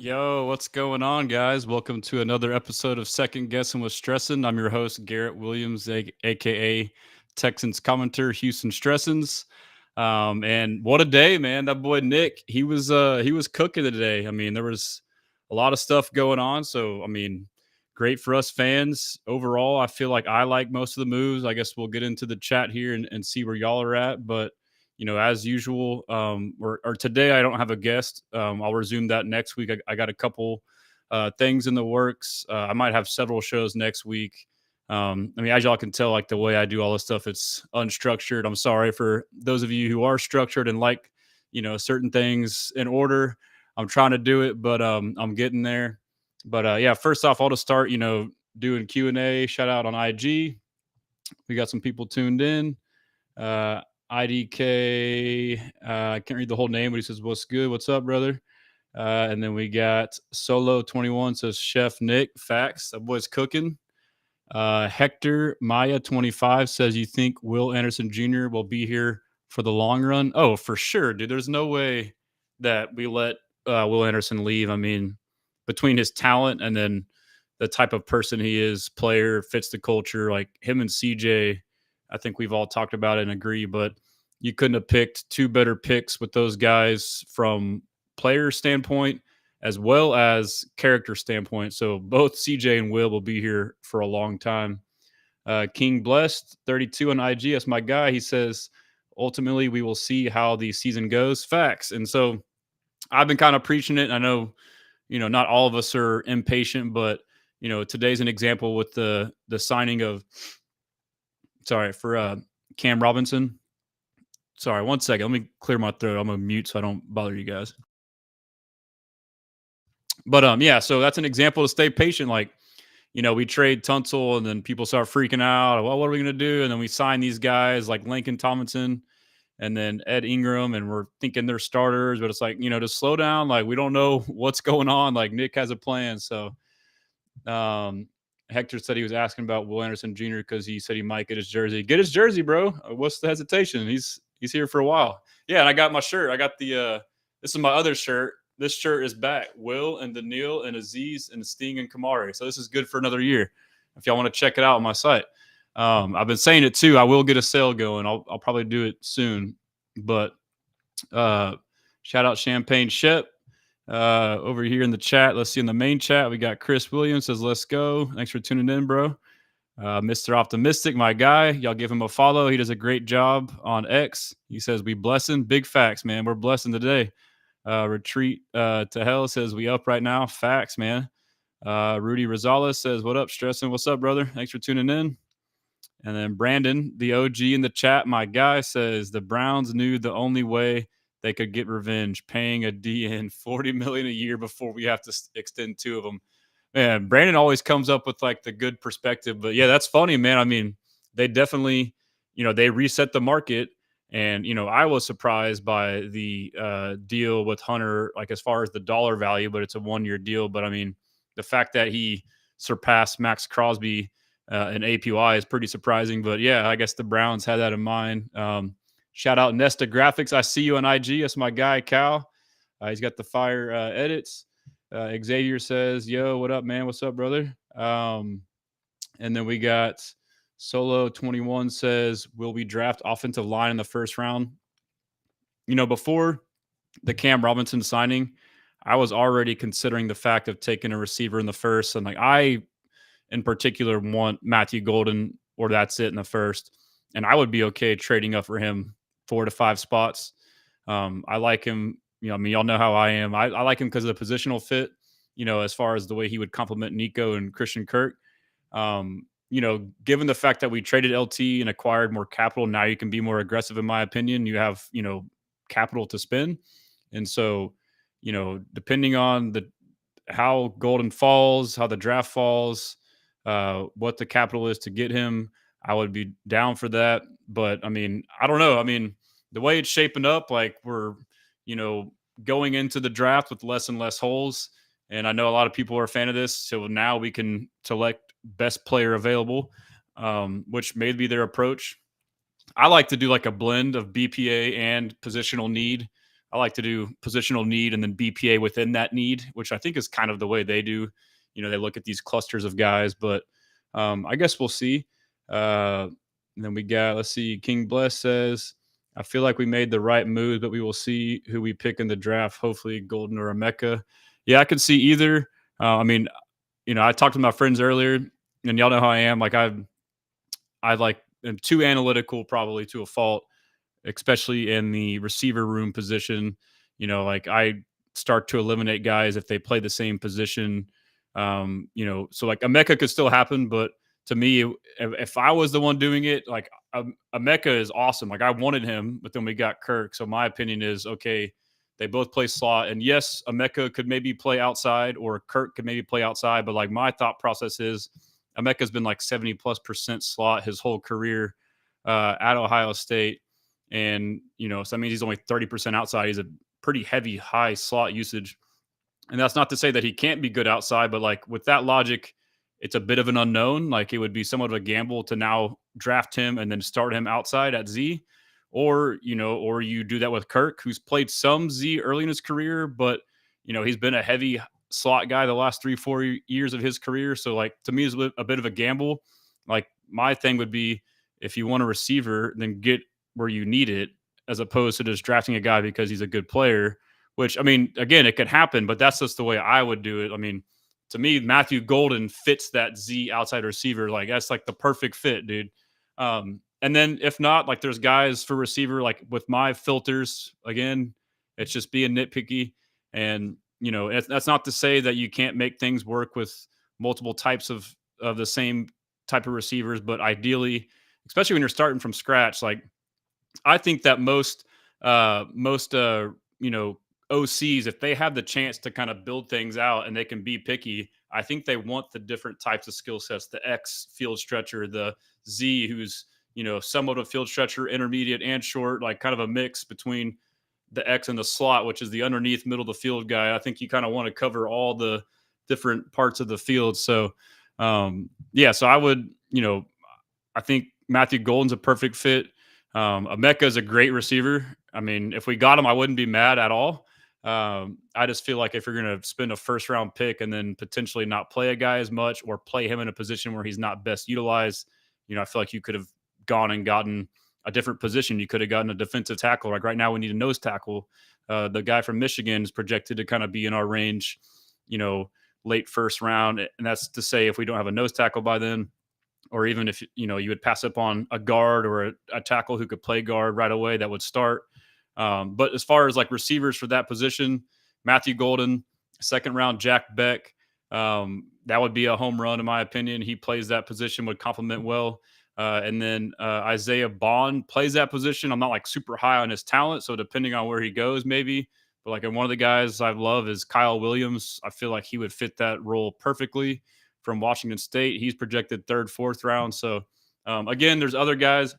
Yo, what's going on, guys? Welcome to another episode of Second Guessing with Stressan. I'm your host, Garrett Williams, aka Texans commentator, Houston Stressans. And what a day, man! That boy Nick, he was cooking today. I mean, there was a lot of stuff going on. So, I mean, great for us fans overall. I feel like I like most of the moves. I guess we'll get into the chat here and see where y'all are at, but as usual, or today I don't have a guest. I'll resume that next week. I got a couple things in the works. I might have several shows next week. I mean, as y'all can tell, like the way I do all this stuff, it's unstructured. I'm sorry for those of you who are structured and like, certain things in order. I'm trying to do it, but I'm getting there. But yeah, first off, I'll just start, doing Q&A. Shout out on IG. We got some people tuned in. IDK, I can't read the whole name, but he says, "What's good? What's up, brother?" And then we got Solo 21 says, "Chef Nick, facts. That boy's cooking." Hector Maya 25 says, "You think Will Anderson Jr. will be here for the long run?" Oh, for sure, dude. There's no way that we let Will Anderson leave. I mean, between his talent and then the type of person he is, player, fits the culture, like him and CJ, I think we've all talked about it and agree, but you couldn't have picked two better picks with those guys from player standpoint as well as character standpoint. So both CJ and Will be here for a long time. King Blessed 32 on IG, that's my guy. He says, ultimately, we will see how the season goes. Facts. And so I've been kind of preaching it. I know, not all of us are impatient, but today's an example with the signing of for Cam Robinson. Sorry, one second. Let me clear my throat. I'm gonna mute so I don't bother you guys. But yeah, so that's an example to stay patient. Like, we trade Tunsil and then people start freaking out. Well, what are we gonna do? And then we sign these guys like Lincoln Tomlinson and then Ed Ingram, and we're thinking they're starters, but it's like, just slow down. Like, we don't know what's going on. Like, Nick has a plan. So um Hector said he was asking about Will Anderson Jr. because he said he might get his jersey. Get his jersey, bro. What's the hesitation? He's here for a while. Yeah, and I got my shirt. I got the this is my other shirt. This shirt is back. Will and Danielle and Aziz and Sting and Kamari. So this is good for another year. If y'all want to check it out on my site. I've been saying it too. I will get a sale going. I'll probably do it soon. But shout out Champagne Shep. Over here in the chat, let's see in the main chat, we got Chris Williams says, "Let's go." Thanks for tuning in, bro. Mr. Optimistic, my guy. Y'all give him a follow. He does a great job on X. He says, "We blessing." Big facts, man. We're blessing today. Retreat to Hell says, "We up right now." Facts, man. Rudy Rosales says, "What up, Stressan?" What's up, brother? Thanks for tuning in. And then Brandon, the OG in the chat, my guy, says, "The Browns knew the only way they could get revenge, paying a DN $40 million a year before we have to extend two of them." Man, Brandon always comes up with like the good perspective. But yeah, that's funny, man. I mean, they definitely, they reset the market. And, I was surprised by the deal with Hunter, like as far as the dollar value, but it's a 1-year deal. But I mean, the fact that he surpassed Max Crosby in APY is pretty surprising. But yeah, I guess the Browns had that in mind. Shout out Nesta Graphics. I see you on IG. That's my guy, Cal. He's got the fire edits. Xavier says, "Yo, what up, man? What's up, brother?" And then we got Solo 21 says, "Will we draft offensive line in the first round?" Before the Cam Robinson signing, I was already considering the fact of taking a receiver in the first. And like, I, in particular, want Matthew Golden or that's it in the first. And I would be okay trading up for him 4 to 5 spots. I like him. I mean, y'all know how I am. I like him because of the positional fit, as far as the way he would complement Nico and Christian Kirk. Given the fact that we traded LT and acquired more capital, now you can be more aggressive, in my opinion. You have, capital to spend. And so, depending on how Golden falls, how the draft falls, what the capital is to get him, I would be down for that. But I mean, I don't know. I mean, the way it's shaping up, like we're, going into the draft with less and less holes. And I know a lot of people are a fan of this. So now we can select best player available, which may be their approach. I like to do like a blend of BPA and positional need. I like to do positional need and then BPA within that need, which I think is kind of the way they do. They look at these clusters of guys, but I guess we'll see. And then we got, let's see, King Bless says, I feel like we made the right move, but we will see who we pick in the draft. Hopefully, Golden or a Mecca. Yeah, I could see either. I mean, I talked to my friends earlier, and y'all know how I am. Like I like am too analytical, probably to a fault, especially in the receiver room position. Like I start to eliminate guys if they play the same position. So like a Mecca could still happen, but to me, if I was the one doing it, like a Mecca is awesome. Like I wanted him, but then we got Kirk. So my opinion is okay. They both play slot, and yes, a Mecca could maybe play outside, or Kirk could maybe play outside. But like my thought process is, Emeka's been like 70+% slot his whole career at Ohio State. And, so that means he's only 30% outside. He's a pretty heavy, high slot usage. And that's not to say that he can't be good outside, but like with that logic, it's a bit of an unknown. Like it would be somewhat of a gamble to now draft him and then start him outside at Z. Or you do that with Kirk, who's played some Z early in his career, but, he's been a heavy slot guy the last 3-4 years of his career. So like to me, it's a bit of a gamble. Like my thing would be, if you want a receiver, then get where you need it, as opposed to just drafting a guy because he's a good player. Which, I mean, again, it could happen, but that's just the way I would do it. I mean, to me, Matthew Golden fits that Z outside receiver. Like that's like the perfect fit, dude. And then if not, like there's guys for receiver, like with my filters, again, it's just being nitpicky. And, that's not to say that you can't make things work with multiple types of the same type of receivers, but ideally, especially when you're starting from scratch, like I think that most OCs, if they have the chance to kind of build things out and they can be picky, I think they want the different types of skill sets, the X field stretcher, the Z who's, somewhat of a field stretcher, intermediate and short, like kind of a mix between the X and the slot, which is the underneath middle of the field guy. I think you kind of want to cover all the different parts of the field. So, so I would, I think Matthew Golden's a perfect fit. Emeka is a great receiver. I mean, if we got him, I wouldn't be mad at all. I just feel like if you're going to spend a first round pick and then potentially not play a guy as much, or play him in a position where he's not best utilized, I feel like you could have gone and gotten a different position. You could have gotten a defensive tackle. Like right now, we need a nose tackle. The guy from Michigan is projected to kind of be in our range, late first round. And that's to say, if we don't have a nose tackle by then, or even if you would pass up on a guard or a tackle who could play guard right away, that would start. But as far as like receivers for that position, Matthew Golden, second round Jack Beck, that would be a home run in my opinion. He plays that position, would complement well. And then Isaiah Bond plays that position. I'm not like super high on his talent, so depending on where he goes, maybe. But like, and one of the guys I love is Kyle Williams. I feel like he would fit that role perfectly from Washington State. He's projected third, fourth round. So again, there's other guys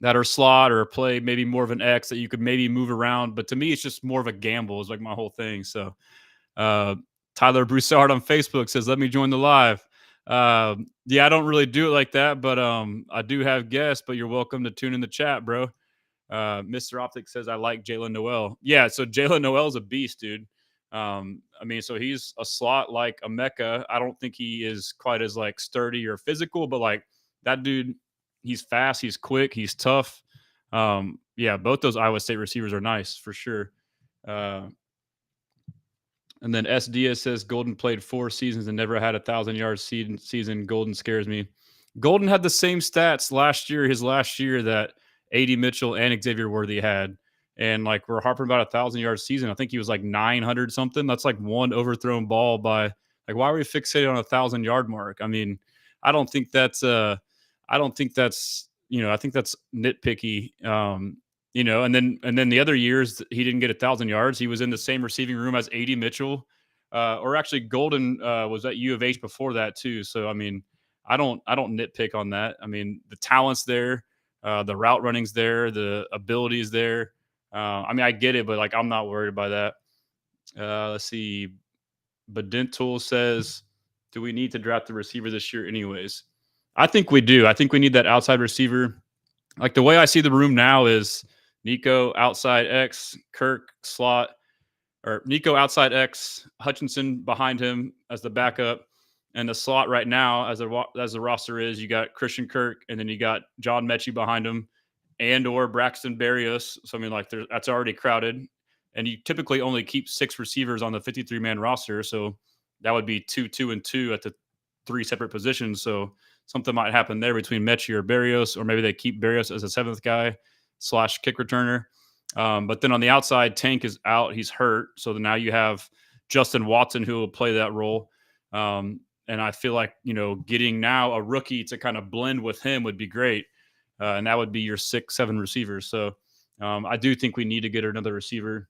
that are slot or play maybe more of an X that you could maybe move around. But to me, it's just more of a gamble is like my whole thing. So Tyler Broussard on Facebook says, let me join the live. Yeah, I don't really do it like that, but I do have guests, but you're welcome to tune in the chat, bro. Mr. Optic says, I like Jalen Noel. Yeah, so Jalen Noel's a beast, dude. I mean, so he's a slot like a Mecca. I don't think he is quite as like sturdy or physical, but like that dude, he's fast, he's quick, he's tough. Yeah, both those Iowa State receivers are nice for sure. And then S. Diaz says Golden played 4 seasons and never had 1,000-yard season. Golden scares me. Golden had the same stats his last year that A.D. Mitchell and Xavier Worthy had. And like we're harping about 1,000-yard season. I think he was like 900 something. That's like one overthrown ball by like, why are we fixated on 1,000-yard mark? I mean, I don't think that's I think that's nitpicky. And then the other years he didn't get 1,000 yards. He was in the same receiving room as A.D. Mitchell, or actually Golden was at U of H before that too. So I mean, I don't nitpick on that. I mean, the talent's there, the route running's there, the ability is there. I mean, I get it, but like I'm not worried about that. Let's see. Bedentul says, "Do we need to draft the receiver this year, anyways?" I think we do. I think we need that outside receiver. Like the way I see the room now is Nico outside X, Kirk slot, or Nico outside X, Hutchinson behind him as the backup. And the slot right now, as the roster is, you got Christian Kirk, and then you got John Mechie behind him, and or Braxton Berrios. So I mean, like that's already crowded, and you typically only keep 6 receivers on the 53-man roster, so that would be 2, 2, and 2 at the 3 separate positions. So something might happen there between Mechie or Berrios, or maybe they keep Berrios as a 7th guy / kick returner. But then on the outside, Tank is out; he's hurt. So now you have Justin Watson who will play that role. And I feel like getting now a rookie to kind of blend with him would be great. And that would be your 6, 7 receivers. So I do think we need to get another receiver.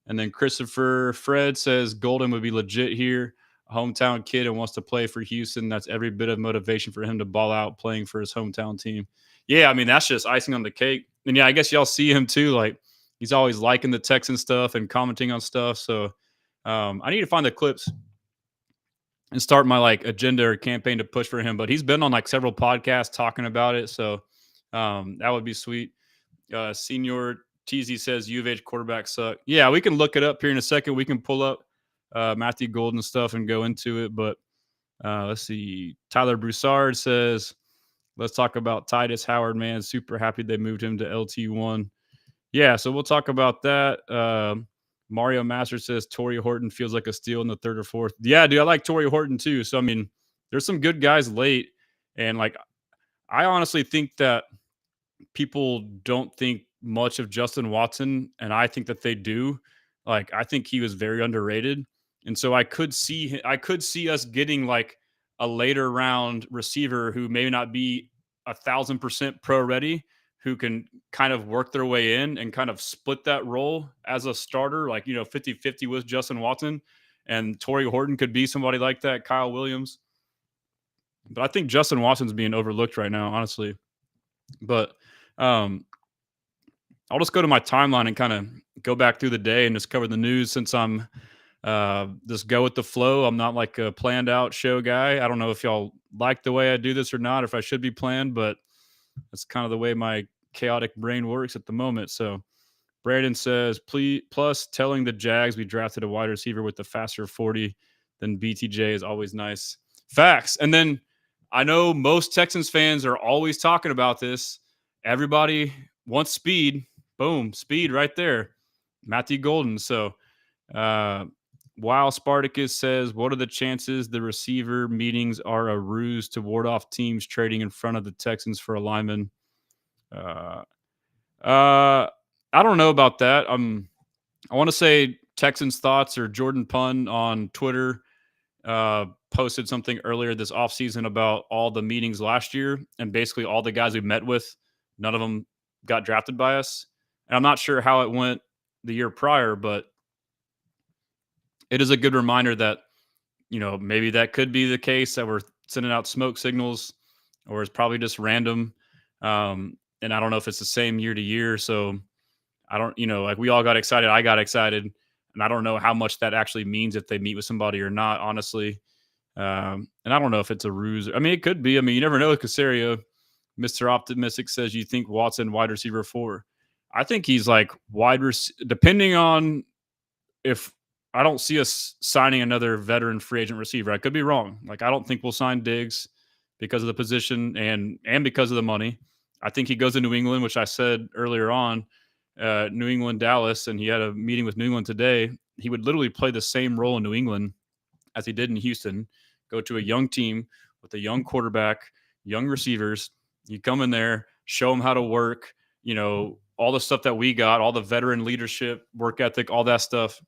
And then Christopher Fred says Golden would be legit here. A hometown kid and wants to play for Houston. That's every bit of motivation for him to ball out playing for his hometown team. Yeah, I mean, that's just icing on the cake. And yeah, I guess y'all see him too. Like he's always liking the Texan stuff and commenting on stuff. So I need to find the clips and start my agenda or campaign to push for him. But he's been on several podcasts talking about it. So that would be sweet. Senior TZ says U of H quarterbacks suck. Yeah, we can look it up here in a second. We can pull up Matthew Golden stuff and go into it. But let's see. Tyler Broussard says, let's talk about Titus Howard, man. Super happy they moved him to LT1. Yeah, so we'll talk about that. Mario Master says Torrey Horton feels like a steal in the 3rd or 4th. Yeah, dude, I like Torrey Horton too. So, I mean, there's some good guys late. And, I honestly think that people don't think much of Justin Watson, and I think that they do. I think he was very underrated, and so I could see us getting a later round receiver who may not be 1,000% pro ready, who can kind of work their way in and kind of split that role as a starter, 50-50 with Justin Watson, and Torrey Horton could be somebody like that, Kyle Williams. But I think Justin Watson's being overlooked right now, honestly. But I'll just go to my timeline and kind of go back through the day and just cover the news since I'm just go with the flow. I'm not like a planned out show guy. I don't know if y'all like the way I do this or not, or if I should be planned, but that's kind of the way my chaotic brain works at the moment. So Brandon says, plus telling the Jags we drafted a wide receiver with the faster 40 than BTJ is always nice. Facts. And then I know most Texans fans are always talking about this. Everybody wants speed. Boom, speed right there. Matthew Golden. So, while Spartacus says, what are the chances the receiver meetings are a ruse to ward off teams trading in front of the Texans for a lineman? I don't know about that. I want to say Texans thoughts or Jordan Pun on Twitter posted something earlier this offseason about all the meetings last year, and basically all the guys we met with, none of them got drafted by us. And I'm not sure how it went the year prior, but it is a good reminder that, maybe that could be the case, that we're sending out smoke signals, or it's probably just random. And I don't know if it's the same year to year. So I don't, we all got excited. I got excited. And I don't know how much that actually means if they meet with somebody or not, honestly. And I don't know if it's a ruse. I mean, it could be. I mean, you never know with Casario. Mr. Optimistic says, you think Watson wide receiver 4? I think he's depending on if I don't see us signing another veteran free agent receiver. I could be wrong. I don't think we'll sign Diggs because of the position and because of the money. I think he goes to New England, which I said earlier on, New England, Dallas, and he had a meeting with New England today. He would literally play the same role in New England as he did in Houston, go to a young team with a young quarterback, young receivers. You come in there, show them how to work, all the stuff that we got, all the veteran leadership, work ethic, all that stuff.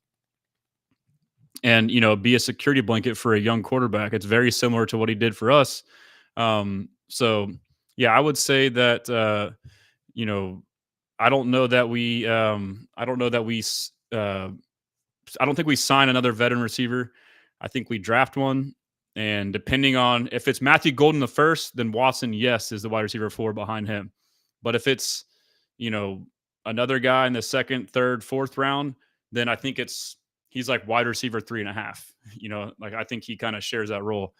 And, be a security blanket for a young quarterback. It's very similar to what he did for us. So, yeah, I would say that, I don't know that we, I don't think we sign another veteran receiver. I think we draft one. And depending on if it's Matthew Golden the first, then Watson, yes, is the wide receiver 4 behind him. But if it's, another guy in the 2nd, 3rd, 4th round, then I think he's like wide receiver 3.5. I think he kind of shares that role.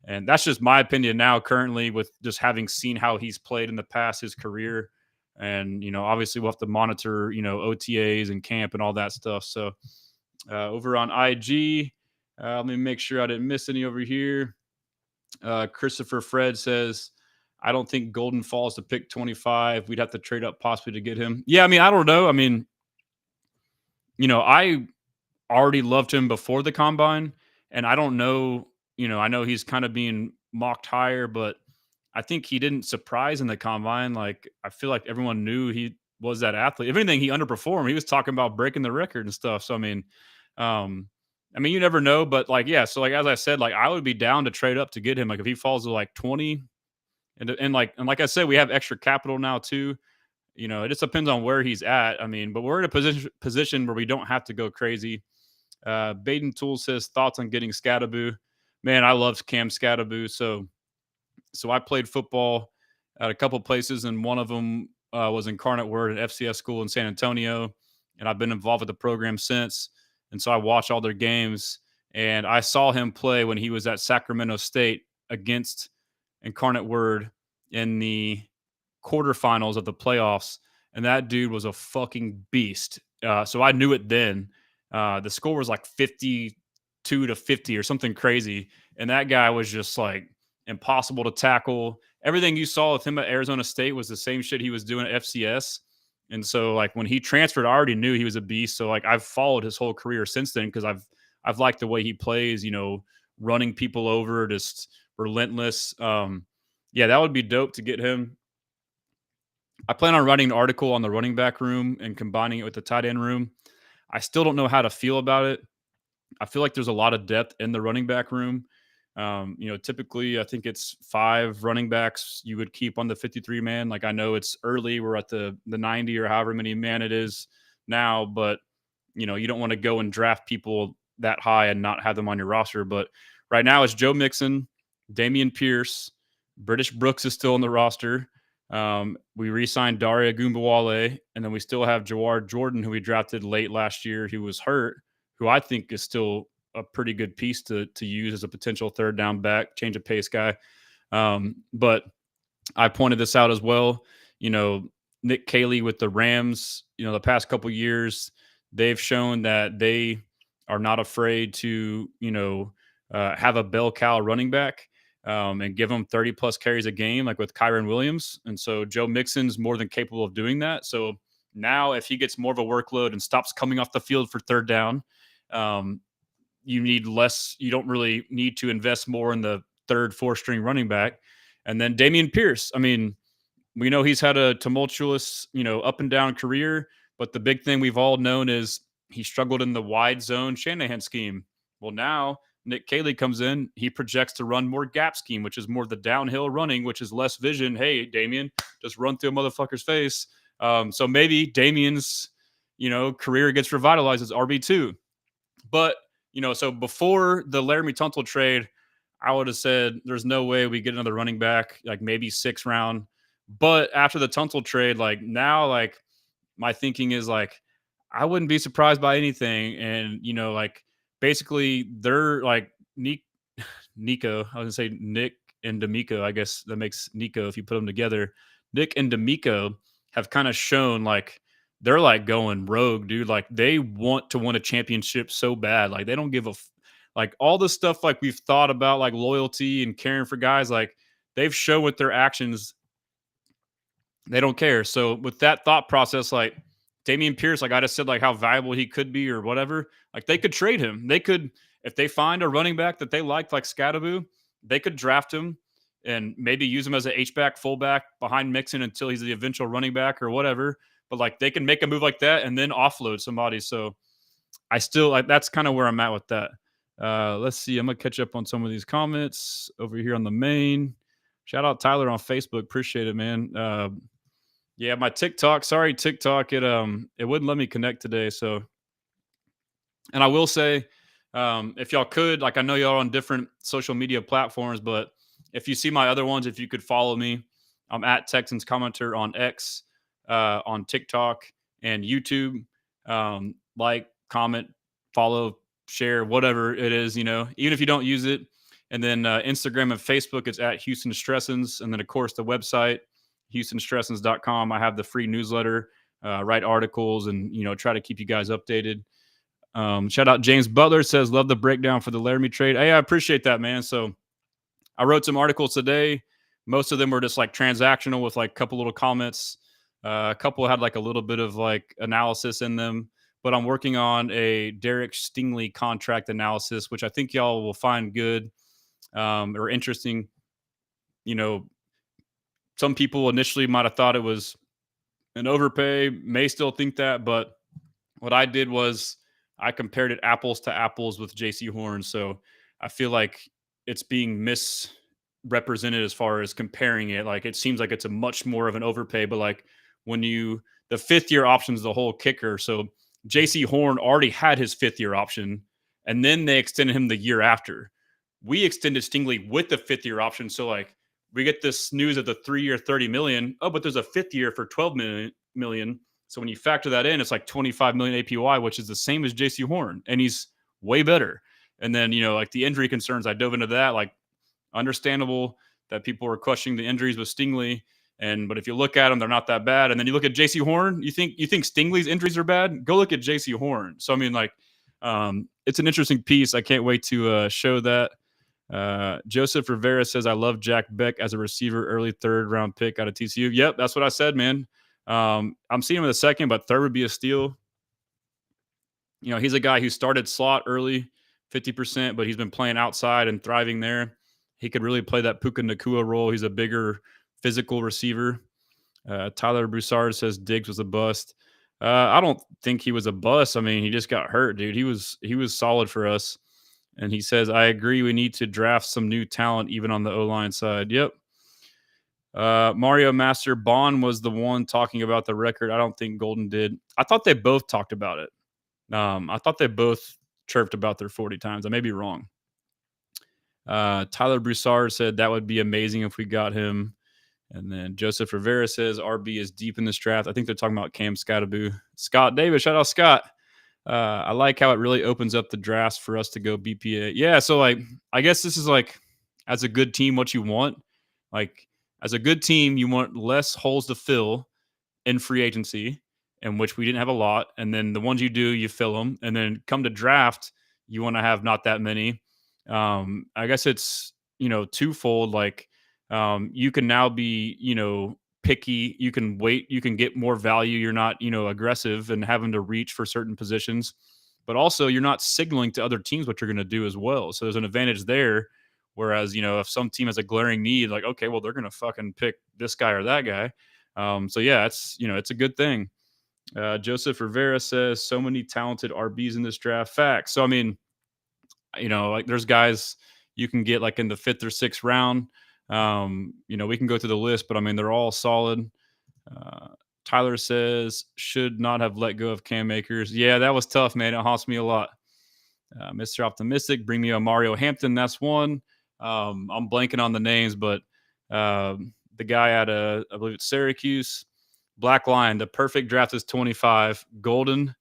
And that's just my opinion now, currently, with just having seen how he's played in the past, his career. And, obviously we'll have to monitor, OTAs and camp and all that stuff. So over on IG, let me make sure I didn't miss any over here. Christopher Fred says, I don't think Golden falls to pick 25. We'd have to trade up possibly to get him. Yeah, I mean, I don't know. I mean, I already loved him before the combine, and I don't know, I know he's kind of being mocked higher, but I think he didn't surprise in the combine. Like, I feel like everyone knew he was that athlete. If anything, he underperformed. He was talking about breaking the record and stuff. So um, you never know, but like, yeah. So like as I said, like I would be down to trade up to get him. Like if he falls to like 20, and like I said, we have extra capital now too. It just depends on where he's at. But we're in a position where we don't have to go crazy. Baden Tool says thoughts on getting Scattaboo. Man, I love Cam Scattaboo. So I played football at a couple places, and one of them was Incarnate Word at FCS school in San Antonio, and I've been involved with the program since. And so I watched all their games, and I saw him play when he was at Sacramento State against Incarnate Word in the quarterfinals of the playoffs, and that dude was a fucking beast. So I knew it then. The score was like 52-50 or something crazy, and that guy was just like impossible to tackle. Everything you saw with him at Arizona State was the same shit he was doing at FCS. And so like when he transferred, I already knew he was a beast. So like I've followed his whole career since then because I've liked the way he plays, running people over, just relentless. Yeah, that would be dope to get him. I plan on writing an article on the running back room and combining it with the tight end room. I still don't know how to feel about it. I feel like there's a lot of depth in the running back room. Typically, I think it's 5 running backs you would keep on the 53 man. Like I know it's early, we're at the 90 or however many man it is now, but you don't want to go and draft people that high and not have them on your roster. But right now, it's Joe Mixon, Damian Pierce, British Brooks is still on the roster. We re-signed Daria Gumbawale, and then we still have Jawar Jordan, who we drafted late last year, who was hurt, who I think is still a pretty good piece to use as a potential third down back, change of pace guy. But I pointed this out as well. Nick Caley with the Rams, the past couple years, they've shown that they are not afraid to, have a bell cow running back and give them 30 plus carries a game, like with Kyron Williams. And so Joe Mixon's more than capable of doing that. So now if he gets more of a workload and stops coming off the field for third down, you need less. You don't really need to invest more in the third, fourth string running back. And then Damian Pierce. We know he's had a tumultuous, up and down career, but the big thing we've all known is he struggled in the wide zone Shanahan scheme. Well, now Nick Caley comes in, he projects to run more gap scheme, which is more the downhill running, which is less vision. Hey, Damian, just run through a motherfucker's face. So maybe Damian's, career gets revitalized as RB2. But, so before the Laramie Tunsil trade, I would have said there's no way we get another running back, like maybe 6th round. But after the Tunsil trade, like now, like my thinking is like, I wouldn't be surprised by anything. And, like basically they're like Nico, I was gonna say Nick and D'Amico. I guess that makes Nico if you put them together. Nick and D'Amico have kind of shown like they're like going rogue, dude. Like they want to win a championship so bad. Like they don't give like all the stuff like we've thought about, like loyalty and caring for guys. Like they've shown with their actions they don't care. So with that thought process, like Damian Pierce, like I just said, like how valuable he could be or whatever, like they could trade him. They could, if they find a running back that they like Scattaboo, they could draft him and maybe use him as an H-back, fullback behind Mixon until he's the eventual running back or whatever. But like they can make a move like that and then offload somebody. So I still, like, that's kind of where I'm at with that. Let's see. I'm going to catch up on some of these comments over here on the main. Shout out Tyler on Facebook. Appreciate it, man. Yeah, my TikTok. Sorry, TikTok. It wouldn't let me connect today. So, and I will say, if y'all could, like, I know y'all on different social media platforms, but if you see my other ones, if you could follow me, I'm at Texans Commenter on X, on TikTok and YouTube. Like, comment, follow, share, whatever it is, even if you don't use it. And then Instagram and Facebook, it's at Houston Stressans. And then, of course, the website HoustonStressans.com. I have the free newsletter, write articles, and try to keep you guys updated. Shout out James Butler says, love the breakdown for the Laramie trade. Hey, I appreciate that, man. So I wrote some articles today. Most of them were just like transactional with like a couple little comments. A couple had like a little bit of like analysis in them. But I'm working on a Derek Stingley contract analysis, which I think y'all will find good or interesting. Some people initially might have thought it was an overpay, may still think that, but what I did was I compared it apples to apples with JC Horn. So I feel like it's being misrepresented as far as comparing it. Like it seems like it's a much more of an overpay, but like the 5th-year option is the whole kicker. So JC Horn already had his 5th-year option, and then they extended him the year after. We extended Stingley with the 5th-year option. So like we get this news of the 3-year, $30 million. Oh, but there's a 5th year for $12 million. So when you factor that in, it's like $25 million APY, which is the same as JC Horn, and he's way better. And then, like the injury concerns, I dove into that, like understandable that people were questioning the injuries with Stingley. But if you look at them, they're not that bad. And then you look at JC Horn, you think Stingley's injuries are bad? Go look at JC Horn. So, I mean, like, it's an interesting piece. I can't wait to show that. Joseph Rivera says, I love Jack Beck as a receiver, early 3rd round pick out of TCU. Yep, that's what I said, man. I'm seeing him in the 2nd, but 3rd would be a steal. He's a guy who started slot early, 50%, but he's been playing outside and thriving there. He could really play that Puka Nacua role. He's a bigger physical receiver. Tyler Broussard says Diggs was a bust. I don't think he was a bust. I mean, he just got hurt, dude. He was solid for us. And he says, I agree. We need to draft some new talent, even on the O-line side. Yep. Mario Master Bond was the one talking about the record. I don't think Golden did. I thought they both talked about it. I thought they both chirped about their 40 times. I may be wrong. Tyler Broussard said that would be amazing if we got him. And then Joseph Rivera says RB is deep in this draft. I think they're talking about Cam Scottaboo. Scott Davis, shout out Scott. I like how it really opens up the drafts for us to go BPA. Yeah, so like I guess this is like as a good team what you want. Like as a good team, you want less holes to fill in free agency, in which we didn't have a lot. And then the ones you do, you fill them. And then come to draft, you want to have not that many. I guess it's, twofold. Like you can now be, picky. You can wait. You can get more value. You're not, aggressive and having to reach for certain positions. But also you're not signaling to other teams what you're going to do as well. So there's an advantage there. Whereas, if some team has a glaring need, like, okay, well, they're going to fucking pick this guy or that guy. So yeah, it's a good thing. Joseph Rivera says so many talented RBs in this draft. Facts. So, I mean, like there's guys you can get like in the 5th or 6th round. We can go through the list, but I mean, they're all solid. Tyler says should not have let go of Cam Akers. Yeah, that was tough, man. It haunts me a lot. Mr. Optimistic, bring me a Mario Hampton. That's one. I'm blanking on the names, but the guy at I believe it's Syracuse. Black Lion, the perfect draft is 25. Golden,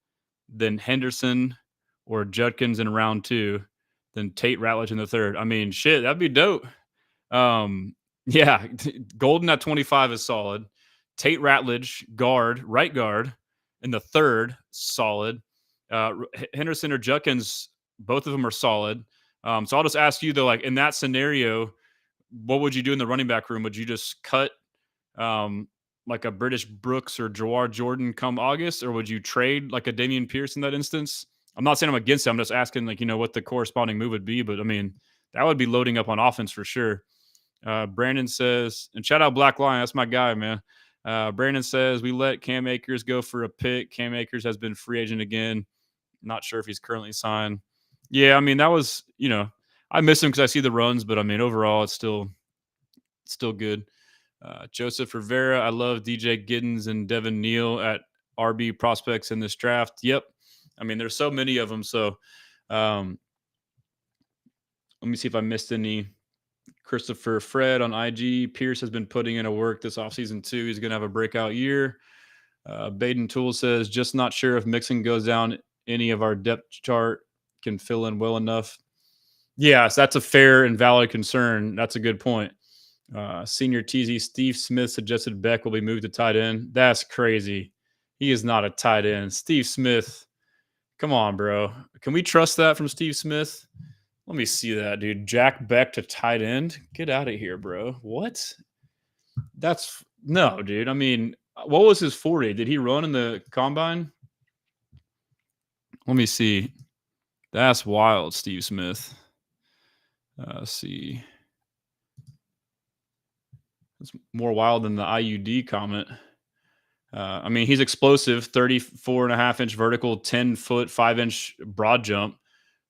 then Henderson or Judkins in round 2, then Tate Ratledge in the 3rd. I mean, shit, that'd be dope. Yeah, Golden at 25 is solid. Tate Ratledge, right guard, in the 3rd, solid. Henderson or Judkins, both of them are solid. So I'll just ask you though, like in that scenario, what would you do in the running back room? Would you just cut like a British Brooks or Jawar Jordan come August, or would you trade like a Damian Pierce in that instance? I'm not saying I'm against it. I'm just asking like, what the corresponding move would be. But I mean, that would be loading up on offense for sure. Brandon says, and shout out Black Lion. That's my guy, man. Brandon says, we let Cam Akers go for a pick. Cam Akers has been free agent again. Not sure if he's currently signed. Yeah, I mean, that was, I miss him because I see the runs, but I mean, overall, it's still good. Joseph Rivera, I love DJ Giddens and Devin Neal at RB prospects in this draft. Yep. I mean, there's so many of them. So let me see if I missed any. Christopher Fred on IG. Pierce has been putting in a work this offseason too. He's going to have a breakout year. Baden Tool says, just not sure if Mixon goes down any of our depth chart can fill in well enough. Yes, that's a fair and valid concern. That's a good point. Senior TZ Steve Smith suggested Beck will be moved to tight end. That's crazy. He is not a tight end. Steve Smith, come on, bro. Can we trust that from Steve Smith? Let me see that, dude. Jack Beck to tight end. Get out of here, bro. What? That's no, dude. I mean, what was his 40? Did he run in the combine? Let me see. That's wild, Steve Smith. Let's see. It's more wild than the IUD comment. I mean, he's explosive, 34.5-inch vertical, 10-foot, 5-inch broad jump.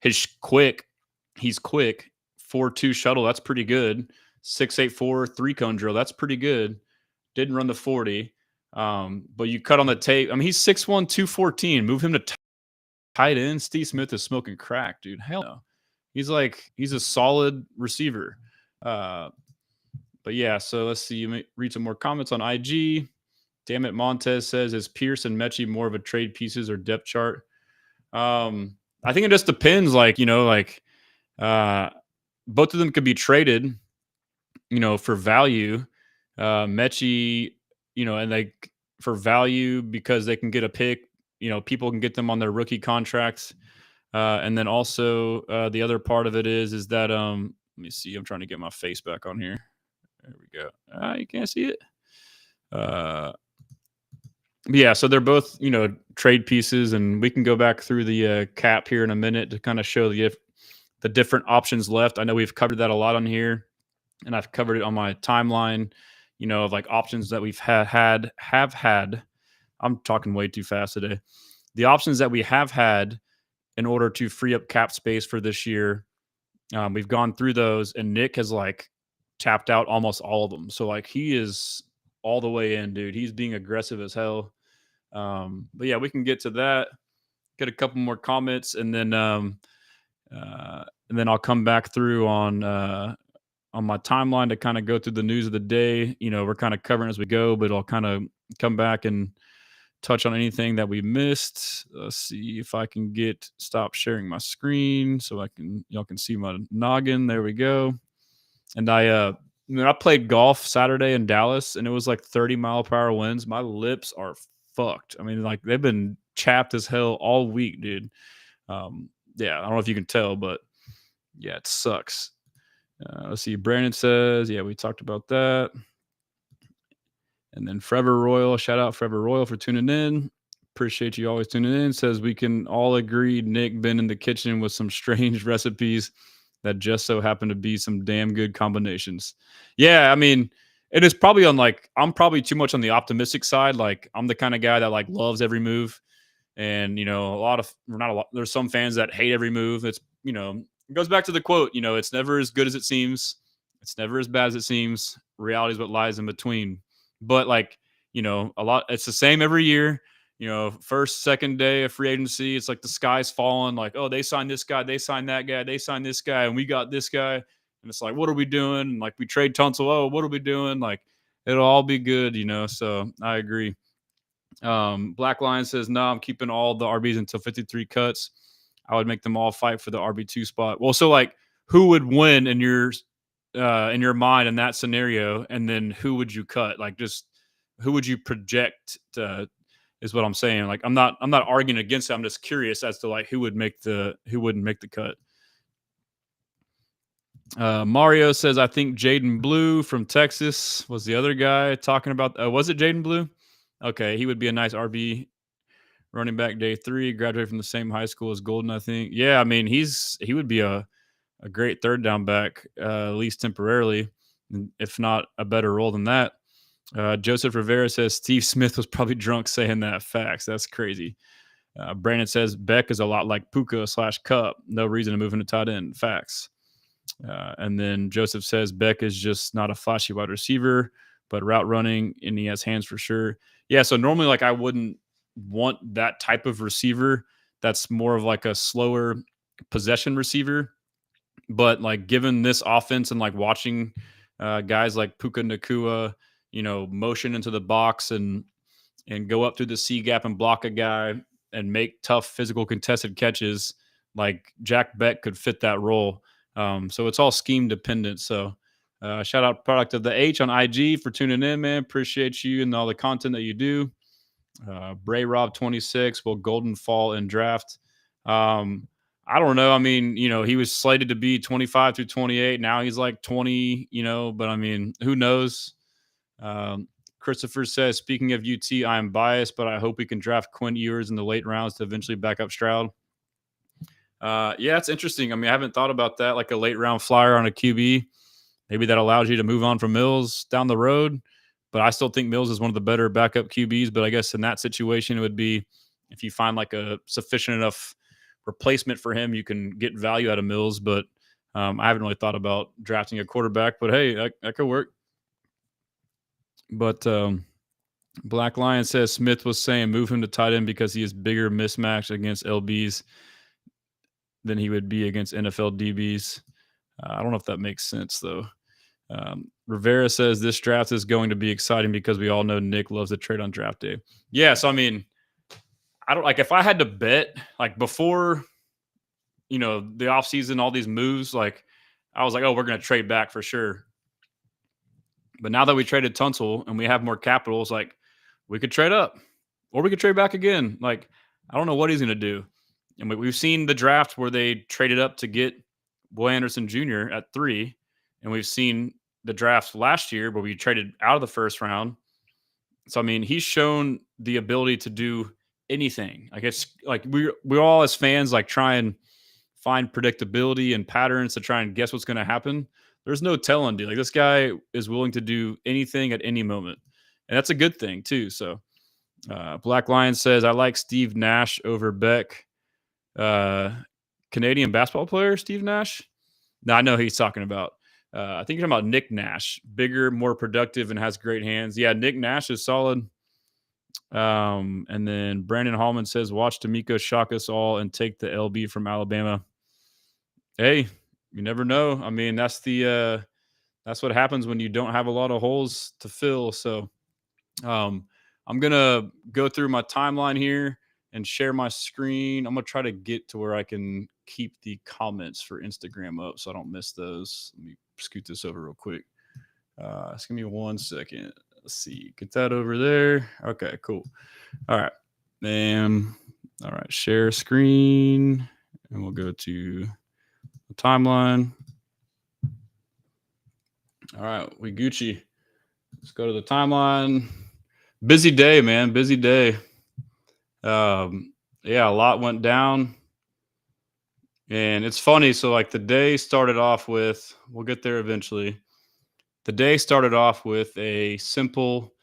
He's quick. 4.2 shuttle. That's pretty good. 6.84 3-cone drill. That's pretty good. Didn't run the 40. But you cut on the tape. I mean, he's 6'1", 214. Move him to tight end. Steve Smith is smoking crack, dude. Hell no. He's a solid receiver. But yeah, so let's see. Read some more comments on IG. Damn it, Montez says, is Pierce and Mechie more of a trade pieces or depth chart? I think it just depends. Both of them could be traded, for value. Mechie, and for value because they can get a pick. People can get them on their rookie contracts. And then also the other part of it is that let me see. I'm trying to get my face back on here. There we go. You can't see it. Yeah, so they're both, trade pieces, and we can go back through the cap here in a minute to kind of show the different options left. I know we've covered that a lot on here, and I've covered it on my timeline, of like options that we've have had. I'm talking way too fast today. The options that we have had in order to free up cap space for this year, we've gone through those, and Nick has tapped out almost all of them. So he is all the way in, dude. He's being aggressive as hell. But yeah, we can get to that. Get a couple more comments, and then I'll come back through on my timeline to kind of go through the news of the day. We're kind of covering as we go, but I'll kind of come back and touch on anything that we missed. Let's see if I can stop sharing my screen so y'all can see my noggin. There we go. And I played golf Saturday in Dallas, and it was 30-mile-per-hour winds. My lips are fucked. I mean, they've been chapped as hell all week, dude. Yeah, I don't know if you can tell, but yeah, it sucks. Let's see. Brandon says, yeah, we talked about that. And then Forever Royal, shout out Forever Royal for tuning in. Appreciate you always tuning in. Says we can all agree Nick been in the kitchen with some strange recipes that just so happen to be some damn good combinations. Yeah, I mean, it is probably on I'm probably too much on the optimistic side. I'm the kind of guy that loves every move. And, there's some fans that hate every move. It's, it goes back to the quote, it's never as good as it seems. It's never as bad as it seems. Reality is what lies in between. But it's the same every year. First, second day of free agency, it's the sky's falling. Oh, they signed this guy, they signed that guy, they signed this guy, and we got this guy. And it's what are we doing? And we trade Tunsil. Oh, what are we doing? It'll all be good, So I agree. Black Lion says, no, I'm keeping all the RBs until 53 cuts. I would make them all fight for the RB2 spot. Well, so who would win in your mind in that scenario, and then who would you cut? Just who would you project to, is what I'm saying. I'm not arguing against it. I'm just curious as to who wouldn't make the cut. Mario says, I think Jaden Blue from Texas was the other guy talking about. Was it Jaden Blue? Okay, he would be a nice RB running back day 3. Graduated from the same high school as Golden, I think. Yeah, I mean he would be a great third down back, at least temporarily, if not a better role than that. Joseph Rivera says Steve Smith was probably drunk saying that. Facts. That's crazy. Brandon says Beck is a lot like Puka / Cup. No reason to move him to tight end. Facts. And then Joseph says Beck is just not a flashy wide receiver, but route running, and he has hands for sure. Yeah, so normally I wouldn't want that type of receiver. That's more of a slower possession receiver. But given this offense and watching guys like Puka Nacua, motion into the box and go up through the C gap and block a guy and make tough physical contested catches, Jack Beck could fit that role. So it's all scheme dependent. So Shout out Product of the H on IG for tuning in, man. Appreciate you and all the content that you do. Bray Rob 26 will Golden fall in draft. I don't know. I mean, he was slated to be 25 through 28. Now he's like 20, but I mean, who knows? Christopher says, speaking of UT, I am biased, but I hope we can draft Quinn Ewers in the late rounds to eventually back up Stroud. Yeah, it's interesting. I mean, I haven't thought about that, like a late round flyer on a QB. Maybe that allows you to move on from Mills down the road. But I still think Mills is one of the better backup QBs. But I guess in that situation, it would be if you find like a sufficient enough replacement for him, you can get value out of Mills. But I haven't really thought about drafting a quarterback. But hey, that could work. But Black Lion says Smith was saying move him to tight end because he is bigger mismatch against LBs than he would be against NFL DBs. I don't know if that makes sense, though. Rivera says this draft is going to be exciting because we all know Nick loves to trade on draft day. Yeah, so I mean, I don't like if I had to bet like before, the offseason, all these moves, like I was like, oh, we're going to trade back for sure. But now that we traded Tunsil and we have more capital, it's like we could trade up or we could trade back again. Like, I don't know what he's going to do. And we've seen the draft where they traded up to get Will Anderson Jr. at 3. And we've seen the draft last year where we traded out of the first round. So, I mean, he's shown the ability to do anything. I guess like we're all as fans like try and find predictability and patterns to try and guess what's going to happen. There's no telling, dude. Like this guy is willing to do anything at any moment. And that's a good thing too. So Black Lion says, I like Steve Nash over Beck. Canadian basketball player, Steve Nash. No, I know who he's talking about. I think you're talking about Nick Nash, bigger, more productive, and has great hands. Yeah, Nick Nash is solid. And then Brandon Hallman says, watch D'Amico shock us all and take the LB from Alabama. Hey, you never know. I mean, that's what happens when you don't have a lot of holes to fill. So I'm gonna go through my timeline here and share my screen. I'm gonna try to get to where I can keep the comments for Instagram up so I don't miss those. Let me scoot this over real quick. Just give me 1 second. Let's see. Get that over there. Okay, cool. All right. All right, share screen. And we'll go to the timeline. All right, we Gucci. Let's go to the timeline. Busy day, man. Busy day. Yeah, a lot went down. And it's funny. So, like, the day started off with, we'll get there eventually. The day started off with a simple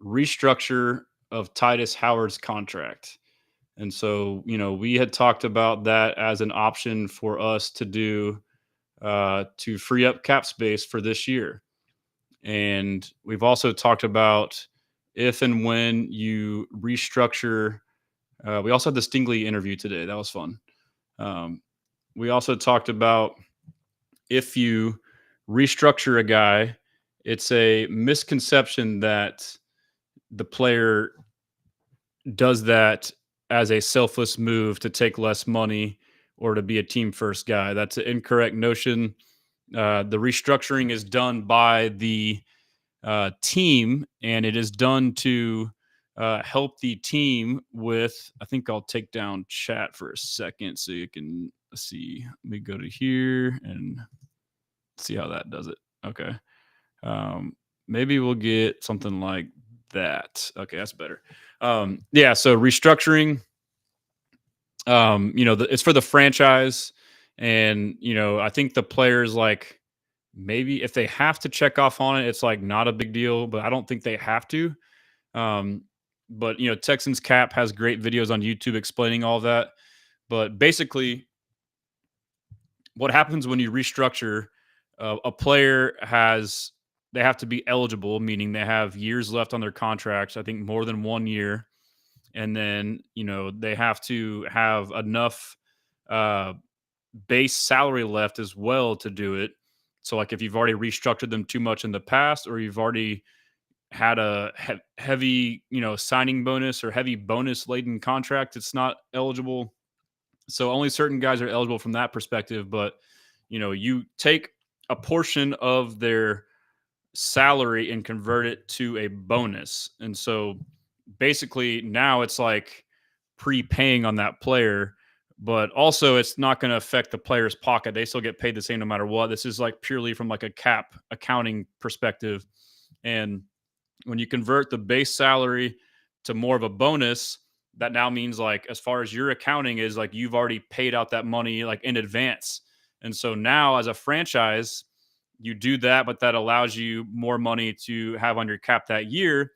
restructure of Titus Howard's contract. And so, we had talked about that as an option for us to do to free up cap space for this year. And we've also talked about if and when you restructure. We also had the Stingley interview today. That was fun. We also talked about if you restructure a guy, it's a misconception that the player does that as a selfless move to take less money or to be a team first guy. That's an incorrect notion. The restructuring is done by the team, and it is done to help the team with, I think I'll take down chat for a second so you can see. Let me go to here and see how that does it. Okay. Maybe we'll get something like that. Okay, that's better. Yeah, so restructuring, it's for the franchise. And, I think the players, like, maybe if they have to check off on it, it's like not a big deal, but I don't think they have to. But, Texans Cap has great videos on YouTube explaining all that. But basically, what happens when you restructure, a player they have to be eligible, meaning they have years left on their contracts, I think more than 1 year. And then, they have to have enough base salary left as well to do it. So, like, if you've already restructured them too much in the past, or you've already had a heavy, signing bonus or heavy bonus laden contract, it's not eligible. So only certain guys are eligible from that perspective. But, you take a portion of their salary and convert it to a bonus. And so basically now it's like prepaying on that player, but also it's not going to affect the player's pocket. They still get paid the same no matter what. This is like purely from like a cap accounting perspective. And when you convert the base salary to more of a bonus, that now means like as far as your accounting is like you've already paid out that money like in advance. And so now as a franchise, you do that, but that allows you more money to have on your cap that year.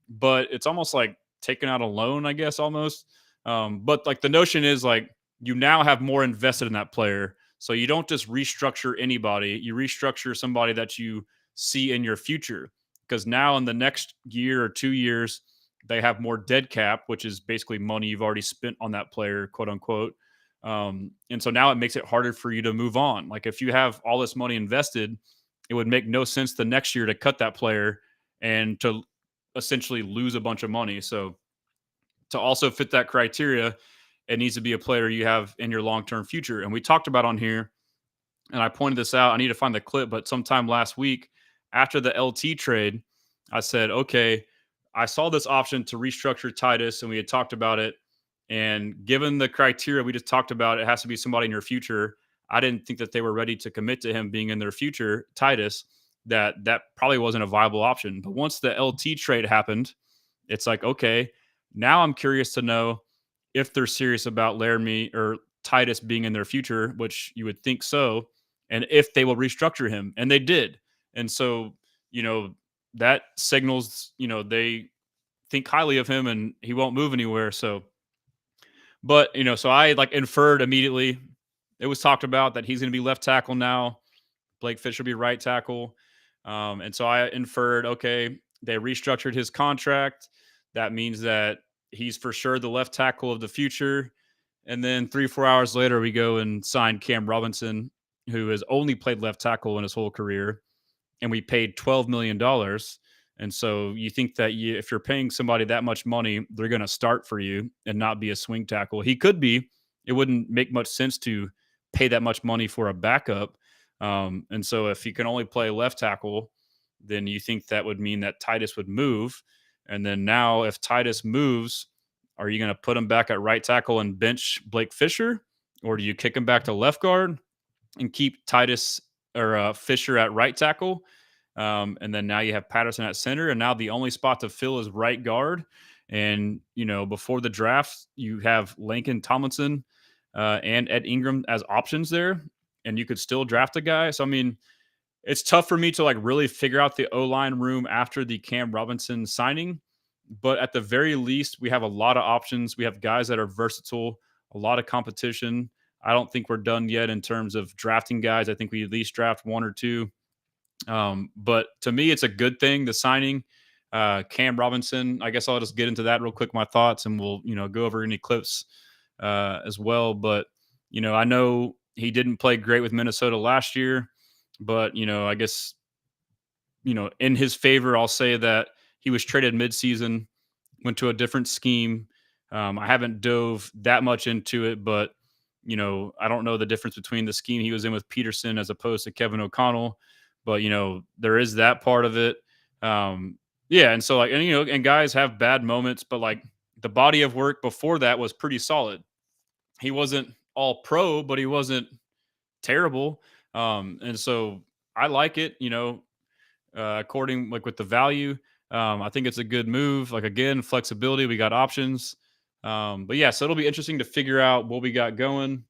But it's almost like taking out a loan, I guess, almost. But like the notion is like you now have more invested in that player. So you don't just restructure anybody, you restructure somebody that you see in your future. Because now in the next year or 2 years, they have more dead cap, which is basically money you've already spent on that player, quote unquote. And so now it makes it harder for you to move on. Like if you have all this money invested, it would make no sense the next year to cut that player and to essentially lose a bunch of money. So to also fit that criteria, it needs to be a player you have in your long-term future. And we talked about on here, and I pointed this out. I need to find the clip, but sometime last week after the LT trade, I said, okay, I saw this option to restructure Titus, and we had talked about it. And given the criteria we just talked about, it has to be somebody in your future. I didn't think that they were ready to commit to him being in their future, Titus, that probably wasn't a viable option. But once the LT trade happened, it's like, okay, now I'm curious to know if they're serious about Laramie or Titus being in their future, which you would think so, and if they will restructure him. And they did. And so, you know, that signals, they think highly of him and he won't move anywhere. So, but, so I like inferred immediately. It was talked about that he's going to be left tackle now. Blake Fisher will be right tackle. And so I inferred, okay, they restructured his contract. That means that he's for sure the left tackle of the future. And then 3-4 hours later, we go and sign Cam Robinson, who has only played left tackle in his whole career. And we paid $12 million. And so you think that if you're paying somebody that much money, they're going to start for you and not be a swing tackle. He could be. It wouldn't make much sense to pay that much money for a backup. And so if he can only play left tackle, then you think that would mean that Titus would move. And then now if Titus moves, are you going to put him back at right tackle and bench Blake Fisher? Or do you kick him back to left guard and keep Titus or Fisher at right tackle? And then now you have Patterson at center. And now the only spot to fill is right guard. And, before the draft, you have Lincoln Tomlinson and Ed Ingram as options there. And you could still draft a guy. So, I mean, it's tough for me to like really figure out the O-line room after the Cam Robinson signing. But at the very least, we have a lot of options. We have guys that are versatile, a lot of competition. I don't think we're done yet in terms of drafting guys. I think we at least draft one or two. But to me, it's a good thing, the signing. Cam Robinson, I guess I'll just get into that real quick, my thoughts, and we'll, go over any clips as well. But, I know he didn't play great with Minnesota last year, but, I guess, in his favor, I'll say that he was traded midseason, went to a different scheme. I haven't dove that much into it, but, I don't know the difference between the scheme he was in with Peterson as opposed to Kevin O'Connell. But, there is that part of it. Yeah. And so, like, and guys have bad moments, but like the body of work before that was pretty solid. He wasn't all pro, but he wasn't terrible. And so I like it, according like with the value. I think it's a good move. Like, again, flexibility, we got options. But yeah, so it'll be interesting to figure out what we got going.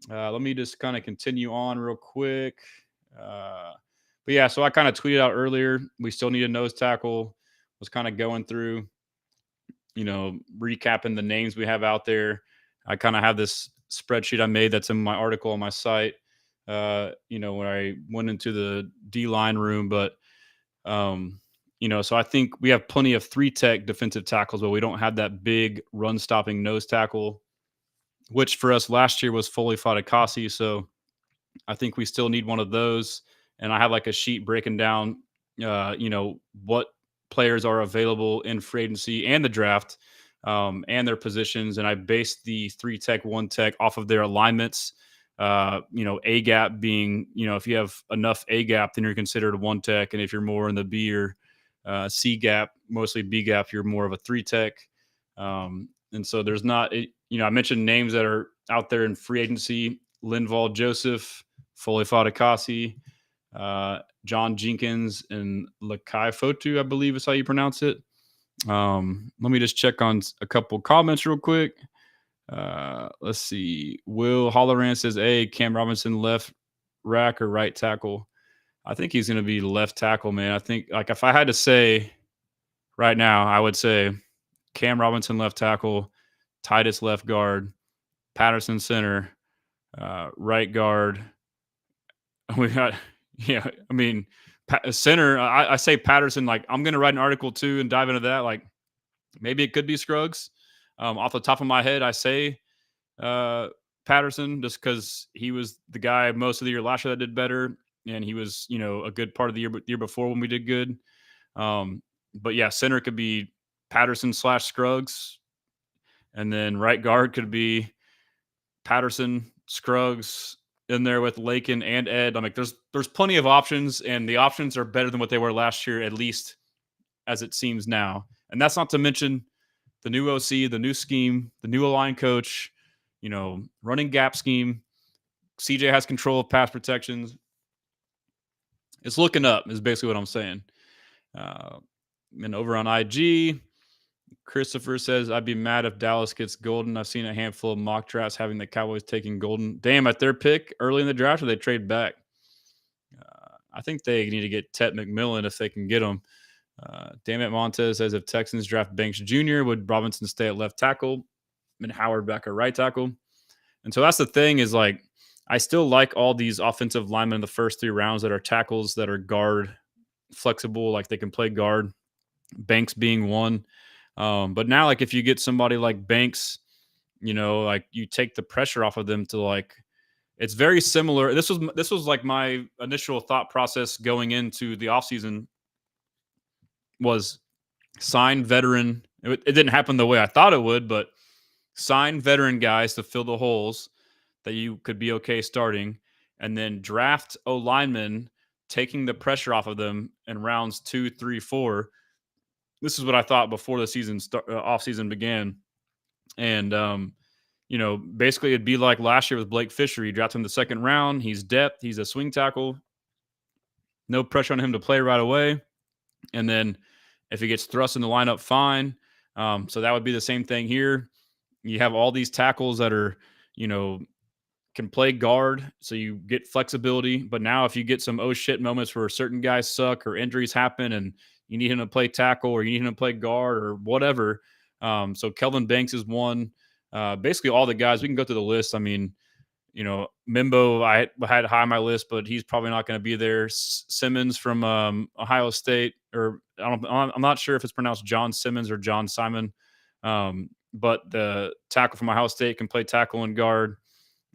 Let me just kind of continue on real quick. But yeah, so I kind of tweeted out earlier, we still need a nose tackle. Was kind of going through, recapping the names we have out there. I kind of have this spreadsheet I made that's in my article on my site, when I went into the D-line room. But, so I think we have plenty of 3-tech defensive tackles, but we don't have that big run-stopping nose tackle, which for us last year was Foley Fatukasi. So I think we still need one of those. And I have like a sheet breaking down, what players are available in free agency and the draft, and their positions. And I based the 3-tech, 1-tech off of their alignments. A gap being, if you have enough A gap, then you're considered a one tech. And if you're more in the B or C gap, mostly B gap, you're more of a three tech. And so there's not, I mentioned names that are out there in free agency: Linval Joseph, Foley Fadakasi, John Jenkins, and Lakai Fotu, I believe is how you pronounce it. Let me just check on a couple comments real quick. Let's see. Will Holloran says, "Hey, Cam Robinson left rack or right tackle?" I think he's going to be left tackle, man. I think, like, if I had to say right now, I would say Cam Robinson left tackle, Titus left guard, Patterson center, right guard. We got, center. I say Patterson. Like, I'm going to write an article too and dive into that. Like, maybe it could be Scruggs. Off the top of my head, I say Patterson, just because he was the guy most of the year last year that did better, and he was, a good part of the year before when we did good. But yeah, center could be Patterson / Scruggs, and then right guard could be Patterson, Scruggs, in there with Lakin and Ed. I mean, there's plenty of options, and the options are better than what they were last year, at least as it seems now. And that's not to mention the new OC, the new scheme, the new align coach, running gap scheme. CJ has control of pass protections. It's looking up, is basically what I'm saying. And over on IG, Christopher says, "I'd be mad if Dallas gets Golden. I've seen a handful of mock drafts having the Cowboys taking Golden. Damn, at their pick early in the draft, or they trade back. I think they need to get Tet McMillan if they can get him. Damn it, Montez says, if Texans draft Banks Jr., would Robinson stay at left tackle and Howard back at right tackle? And so that's the thing, is like, I still like all these offensive linemen in the first 3 rounds that are tackles, that are guard flexible, like they can play guard, Banks being one. But now, like, if you get somebody like Banks, like, you take the pressure off of them to, like, it's very similar. This was like my initial thought process going into the offseason, was sign veteran. It didn't happen the way I thought it would, but sign veteran guys to fill the holes that you could be okay starting, and then draft O-linemen, taking the pressure off of them in rounds 2, 3, 4. This is what I thought before the season offseason began. And, basically it'd be like last year with Blake Fisher. You draft him in the second round. He's depth. He's a swing tackle. No pressure on him to play right away. And then if he gets thrust in the lineup, fine. So that would be the same thing here. You have all these tackles that are, can play guard, so you get flexibility. But now if you get some oh shit moments where certain guys suck or injuries happen and you need him to play tackle or you need him to play guard or whatever. So Kelvin Banks is one. Basically all the guys, we can go through the list. I mean, Mimbo, I had high on my list, but he's probably not going to be there. Simmons from Ohio State, or I'm not sure if it's pronounced John Simmons or John Simon. But the tackle from Ohio State can play tackle and guard.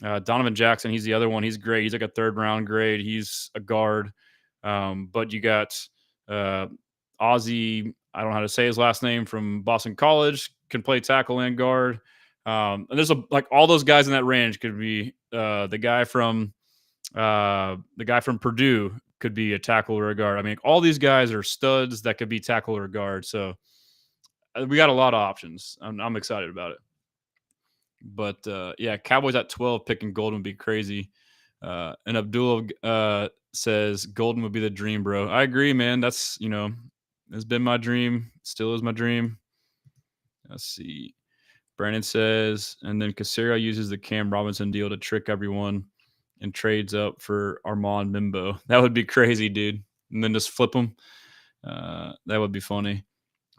Donovan Jackson, he's the other one. He's great. He's like a 3rd round grade. He's a guard. But you got Ozzy, I don't know how to say his last name, from Boston College, can play tackle and guard. And there's all those guys in that range could be the guy from Purdue could be a tackle or a guard. I mean, all these guys are studs that could be tackle or guard. So we got a lot of options. I'm excited about it. But yeah, Cowboys at 12 picking Golden would be crazy. And Abdullah says Golden would be the dream, bro. I agree, man. That's, it's been my dream. Still is my dream. Let's see. Brandon says, and then Caserio uses the Cam Robinson deal to trick everyone and trades up for Armand Mimbo. That would be crazy, dude. And then just flip them. That would be funny.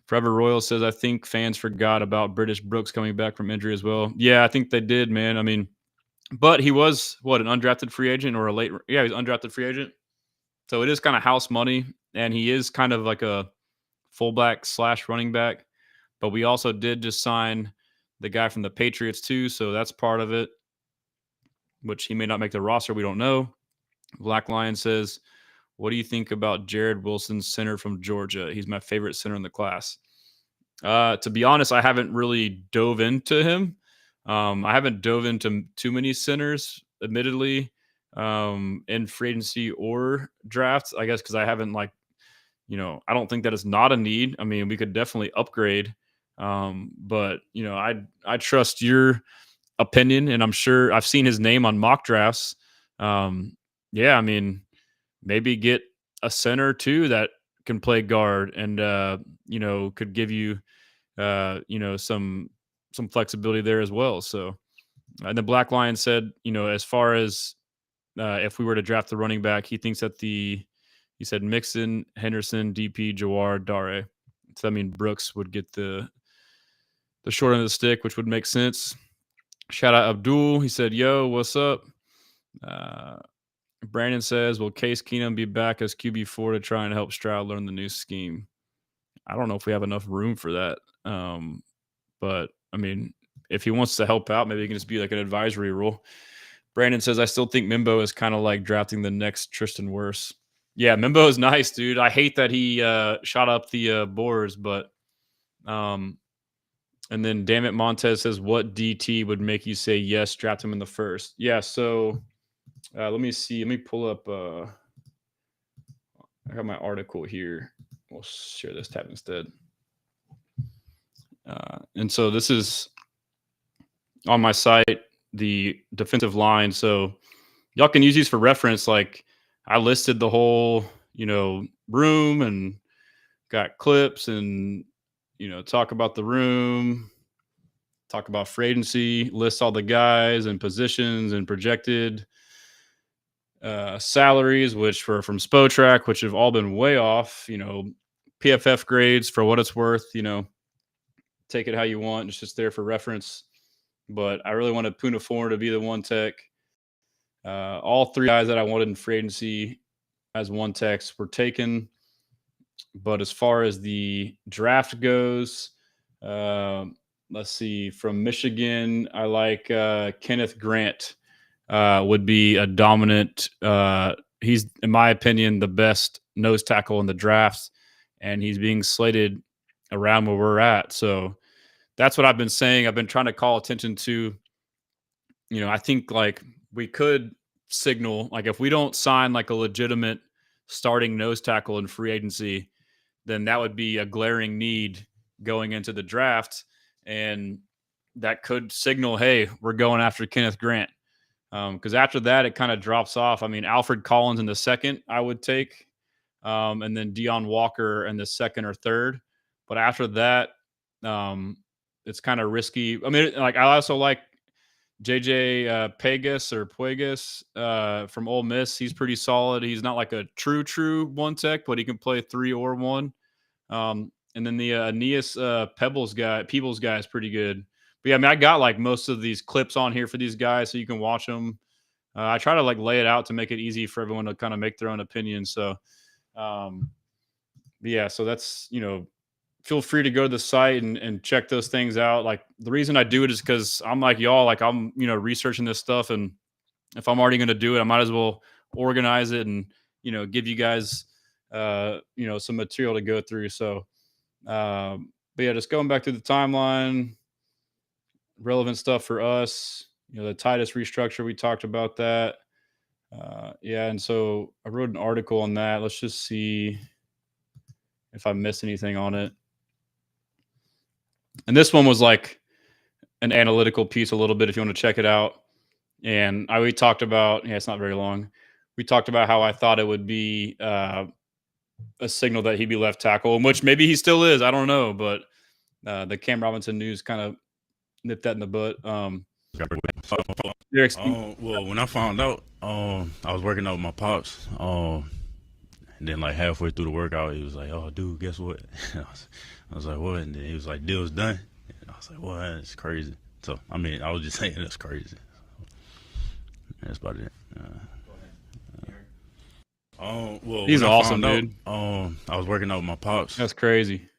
Forever Royal says, I think fans forgot about British Brooks coming back from injury as well. Yeah, I think they did, man. I mean, but he was, an undrafted free agent or he's undrafted free agent. So it is kind of house money, and he is kind of like a fullback / running back. But we also did just sign the guy from the Patriots too, so that's part of it, which he may not make the roster. We don't know. Black Lion says, what do you think about Jared Wilson's center from Georgia? He's my favorite center in the class. To be honest, I haven't really dove into him. I haven't dove into too many centers admittedly, in free agency or drafts. I guess because I haven't I don't think that it's not a need. I mean, we could definitely upgrade. But I trust your opinion, and I'm sure I've seen his name on mock drafts. Yeah, I mean, maybe get a center too that can play guard and could give you some flexibility there as well. So, and the Black Lion said, as far as if we were to draft the running back, he thinks that he said Mixon, Henderson, DP, Jawar, Dare. So I mean Brooks would get the short end of the stick, which would make sense. Shout out Abdul. He said, "Yo, what's up?" Uh, Brandon says, "Will Case Keenum be back as QB4 to try and help Stroud learn the new scheme?" I don't know if we have enough room for that. But I mean, if he wants to help out, maybe he can just be like an advisory role. Brandon says, "I still think Mimbo is kind of like drafting the next Tristan Wirfs." Yeah, Mimbo is nice, dude. I hate that he shot up the boards, but and then damn it, Montez says, "What DT would make you say yes, draft him in the first?" Yeah, so let me see. Let me pull up. I got my article here. We'll share this tab instead. And so this is on my site, the defensive line. So y'all can use these for reference. Like I listed the whole, room and got clips and, talk about the room, talk about free agency, list all the guys and positions and projected salaries, which were from Spotrac, which have all been way off, PFF grades for what it's worth, take it how you want. It's just there for reference. But I really wanted Puna Four to be the one tech. All three guys that I wanted in free agency as one techs were taken. But as far as the draft goes, let's see. From Michigan, I like Kenneth Grant. Would be a dominant. He's, in my opinion, the best nose tackle in the draft, and he's being slated around where we're at. So that's what I've been saying. I've been trying to call attention to. I think like we could signal like if we don't sign like a legitimate starting nose tackle in free agency, then that would be a glaring need going into the draft, and that could signal, hey, we're going after Kenneth Grant. Because after that, it kind of drops off. I mean, Alfred Collins in the second, I would take, and then Deion Walker in the second or third. But after that, it's kind of risky. I mean, like I also like JJ Puegas from Ole Miss. He's pretty solid. He's not like a true one tech, but he can play 3 or 1. And then the Aeneas Peebles guy is pretty good. But yeah, I mean, I got like most of these clips on here for these guys so you can watch them. I try to like lay it out to make it easy for everyone to kind of make their own opinion. So, yeah, so that's, feel free to go to the site and check those things out. Like the reason I do it is because I'm like y'all, like I'm, researching this stuff. And if I'm already going to do it, I might as well organize it and, give you guys, some material to go through. So, but yeah, just going back to the timeline, relevant stuff for us, the Titus restructure, we talked about that. Yeah. And so I wrote an article on that. Let's just see if I missed anything on it. And this one was like an analytical piece a little bit if you want to check it out. And we talked about, it's not very long. We talked about how I thought it would be a signal that he'd be left tackle, which maybe he still is. I don't know. But the Cam Robinson news kind of nipped that in the butt. Well, when I found out, I was working out with my pops. And then like halfway through the workout, he was like, "Oh, dude, guess what?" I was like, "What?" And then he was like, "Deal's done." And I was like, "What? That's crazy." So I mean, I was just saying that's crazy. That's about it. Well, he's awesome, dude. I was working out with my pops. That's crazy.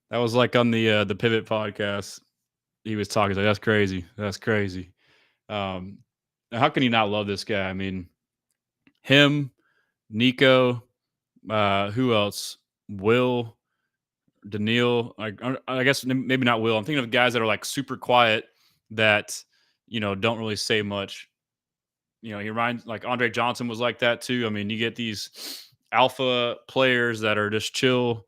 That was like on the Pivot podcast. He was talking like, "That's crazy. That's crazy." How can you not love this guy? I mean, him, Nico, who else? Will, Danielle. I guess maybe not Will. I'm thinking of guys that are like super quiet that don't really say much. he reminds like Andre Johnson was like that too. I mean, you get these alpha players that are just chill,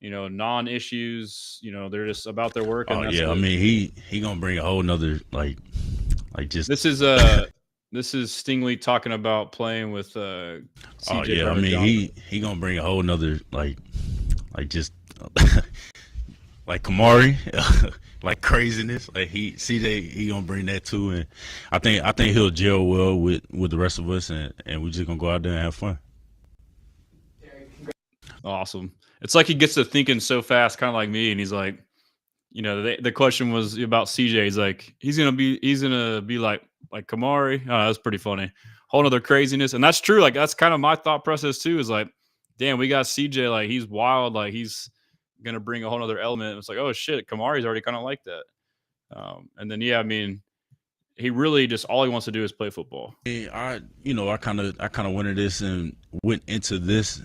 non-issues. They're just about their work and Oh that's yeah, I it. mean he gonna bring a whole nother like just. This is Stingley talking about playing with Oh CJ yeah, I Gardner mean Johnson. he gonna bring a whole nother like just like Kamari, like craziness. Like CJ he gonna bring that too, and I think he'll gel well with the rest of us, and we just gonna go out there and have fun. Awesome. It's like he gets to thinking so fast, kind of like me, and he's like, the question was about CJ. He's like, he's gonna be like Kamari. Oh, that's pretty funny. Whole other craziness, and that's true. Like that's kind of my thought process too. Is like, damn, we got CJ. Like he's wild. Like he's gonna bring a whole other element. It's like, oh shit, Kamari's already kind of like that. And then yeah, I mean, he really just all he wants to do is play football. I kind of went into this and went into this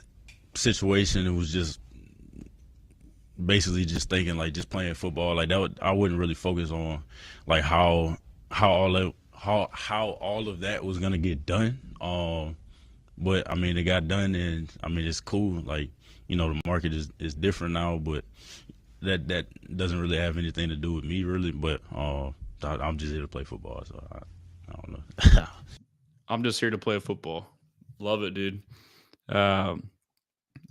situation. It was just basically just thinking like just playing football like that. I wouldn't really focus on like how all of that was gonna get done. But I mean it got done, and I mean it's cool. Like the market is different now, but that doesn't really have anything to do with me really. But I'm just here to play football, so I don't know. I'm just here to play football. Love it, dude. Um,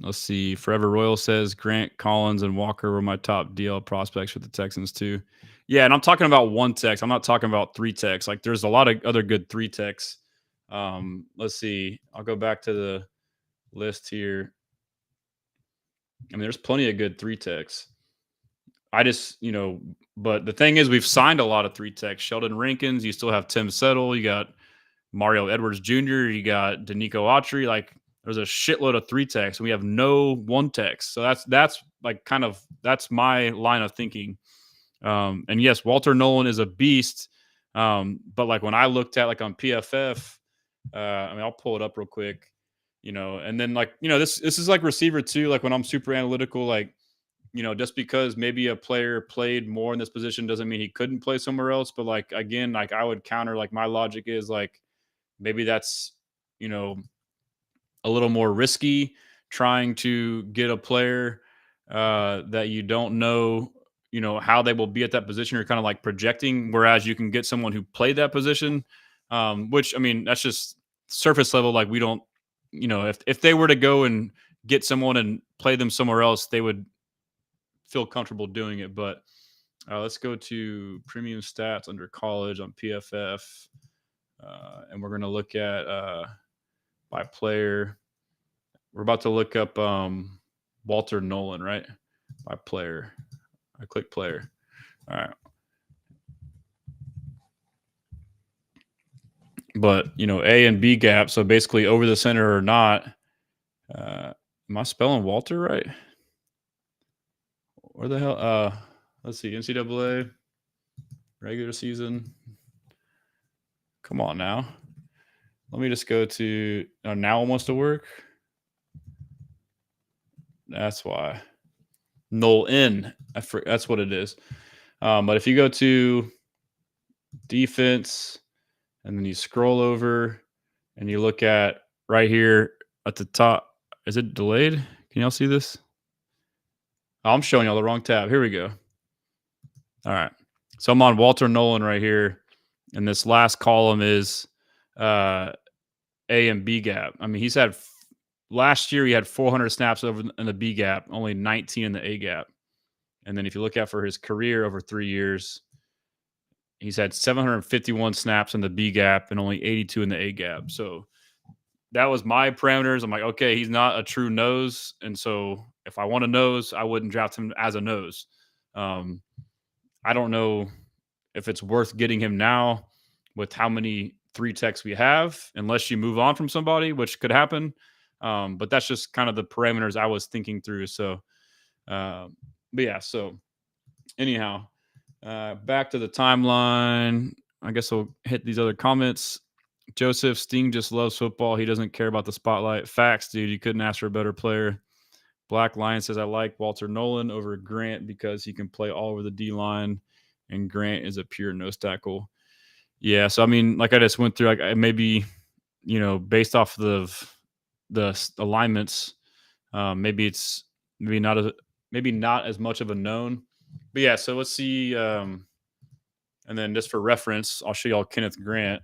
let's see. Forever Royal says Grant, Collins, and Walker were my top DL prospects for the Texans too. Yeah, and I'm talking about one text. I'm not talking about three texts. Like there's a lot of other good three texts. Let's see. I'll go back to the list here. I mean, there's plenty of good three techs. I just, but the thing is, we've signed a lot of three techs. Sheldon Rankins, you still have Tim Settle, you got Mario Edwards Jr., you got Danico Autry. Like, there's a shitload of three techs, and we have no one techs. So that's like that's my line of thinking. And yes, Walter Nolan is a beast. But like when I looked at like on PFF, I mean, I'll pull it up real quick. And then like this is like receiver too. Like when I'm super analytical, like just because maybe a player played more in this position doesn't mean he couldn't play somewhere else. But like again, like I would counter, like my logic is like maybe that's a little more risky trying to get a player that you don't know how they will be at that position. You're kind of like projecting, whereas you can get someone who played that position, which I mean that's just surface level. Like we don't, if they were to go and get someone and play them somewhere else, they would feel comfortable doing it. But let's go to premium stats under college on PFF, and we're going to look at by player. We're about to look up Walter Nolan, right? By player. I click player. All right. But, A and B gap. So basically over the center or not. Am I spelling Walter right? Where the hell? Let's see. NCAA regular season. Come on now. Let me just go to now it wants to work. That's why. Nolan. That's what it is. But if you go to defense and then you scroll over and you look at right here at the top, is it delayed? Can y'all see this? Oh, I'm showing y'all the wrong tab. Here we go. All right. So I'm on Walter Nolan right here. And this last column is A and B gap. I mean, he's had last year he had 400 snaps over in the B gap, only 19 in the A gap. And then if you look at for his career over 3 years, he's had 751 snaps in the B gap and only 82 in the A gap. So that was my parameters. I'm like, okay, he's not a true nose. And so if I want a nose, I wouldn't draft him as a nose. I don't know if it's worth getting him now with how many three techs we have, unless you move on from somebody, which could happen. But that's just kind of the parameters I was thinking through. So, but yeah, so anyhow, back to the timeline. I guess I'll hit these other comments. Joseph Sting just loves football. He doesn't care about the spotlight. Facts, dude. You couldn't ask for a better player. Black Lion says, I like Walter Nolan over Grant because he can play all over the D line, and Grant is a pure nose tackle. Yeah, so I mean, like I just went through, like maybe based off of the alignments, maybe not as much of a known. But yeah, so let's see. And then just for reference, I'll show y'all Kenneth Grant.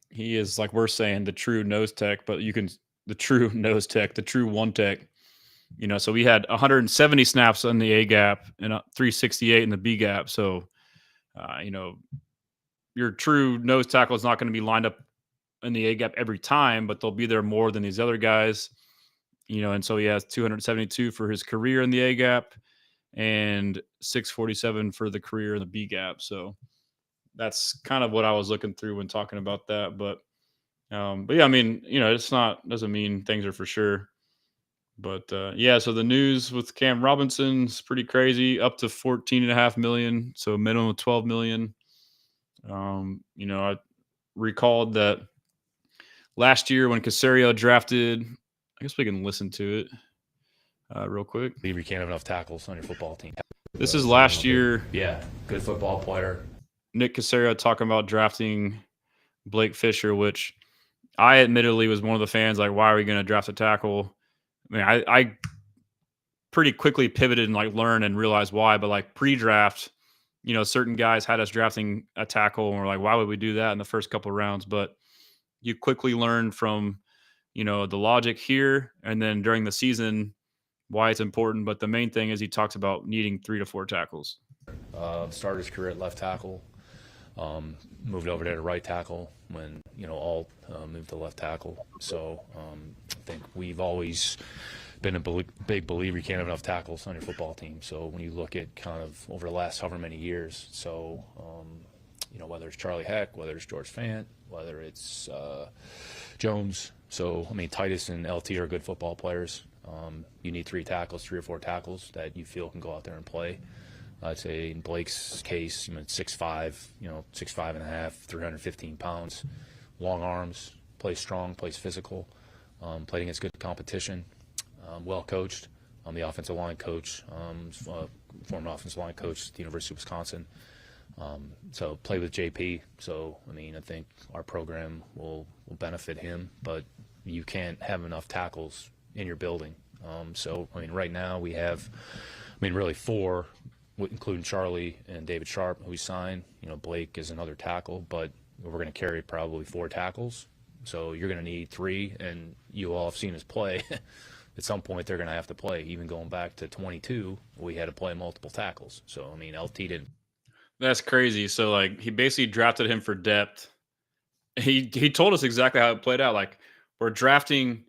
He is, like we're saying, the true nose tech, but the true nose tech, the true one tech. So we had 170 snaps in the A gap and 368 in the B gap. So, your true nose tackle is not going to be lined up in the A gap every time, but they'll be there more than these other guys. And so he has 272 for his career in the A gap and 647 for the career in the B gap. So that's kind of what I was looking through when talking about that. But yeah, I mean, doesn't mean things are for sure. But yeah, so the news with Cam Robinson's pretty crazy, up to 14.5 million, so a minimum of 12 million. I recalled that last year when Caserio drafted, I guess we can listen to it real quick. You can't have enough tackles on your football team. This is last year. Yeah, good football player. Nick Caserio talking about drafting Blake Fisher, which I admittedly was one of the fans, like, why are we going to draft a tackle? I mean, I pretty quickly pivoted and learned and realized why. But pre-draft, certain guys had us drafting a tackle, and we're like, why would we do that in the first couple of rounds? But you quickly learn from, the logic here, and then during the season, why it's important. But the main thing is he talks about needing 3 to 4 tackles. Started his career at left tackle, moved over there to right tackle when all moved to left tackle. So I think we've always been a big believer you can't have enough tackles on your football team. So when you look at kind of over the last however many years, so whether it's Charlie Heck, whether it's George Fant, whether it's Jones. So I mean, Titus and LT are good football players. You need 3 or 4 tackles that you feel can go out there and play. I'd say in Blake's case, 6'5", 6'5.5", 315 pounds, long arms, plays strong, plays physical, played against good competition, well coached. I'm the offensive line coach, former offensive line coach at the University of Wisconsin. So played with JP. So I mean, I think our program will benefit him, but you can't have enough tackles in your building. So I mean, right now we have, really 4. Including Charlie and David Sharp, who we signed. Blake is another tackle, but we're going to carry probably 4 tackles. So you're going to need 3, and you all have seen us play. At some point, they're going to have to play. Even going back to 22, we had to play multiple tackles. So, I mean, LT didn't. That's crazy. So, he basically drafted him for depth. He told us exactly how it played out. We're drafting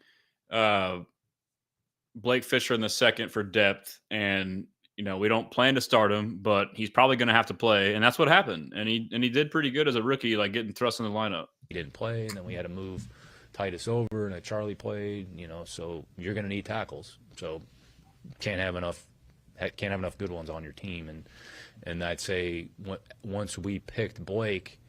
Blake Fisher in the second for depth, and we don't plan to start him, but he's probably going to have to play, and that's what happened. And he did pretty good as a rookie, getting thrust in the lineup. He didn't play, and then we had to move Titus over, and Charlie played. So you're going to need tackles. So can't have enough good ones on your team. And I'd say once we picked Blake,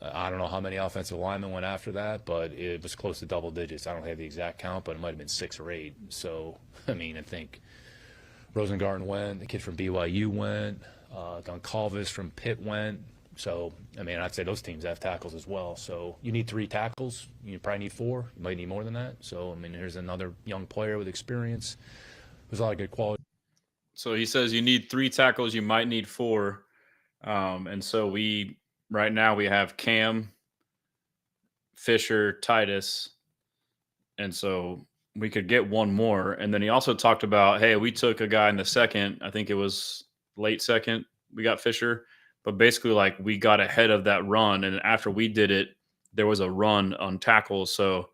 I don't know how many offensive linemen went after that, but it was close to double digits. I don't have the exact count, but it might have been 6 or 8. So I mean, I think Rosengarten went, the kid from BYU went, Goncalves from Pitt went. So, I mean, I'd say those teams have tackles as well. So you need 3 tackles. You probably need 4. You might need more than that. So, I mean, here's another young player with experience. There's a lot of good quality. So he says you need 3 tackles. You might need 4. And so right now we have Cam, Fisher, Titus. And so we could get 1 more. And then he also talked about, hey, we took a guy in the second. I think it was late second. We got Fisher. But basically, we got ahead of that run. And after we did it, there was a run on tackles. So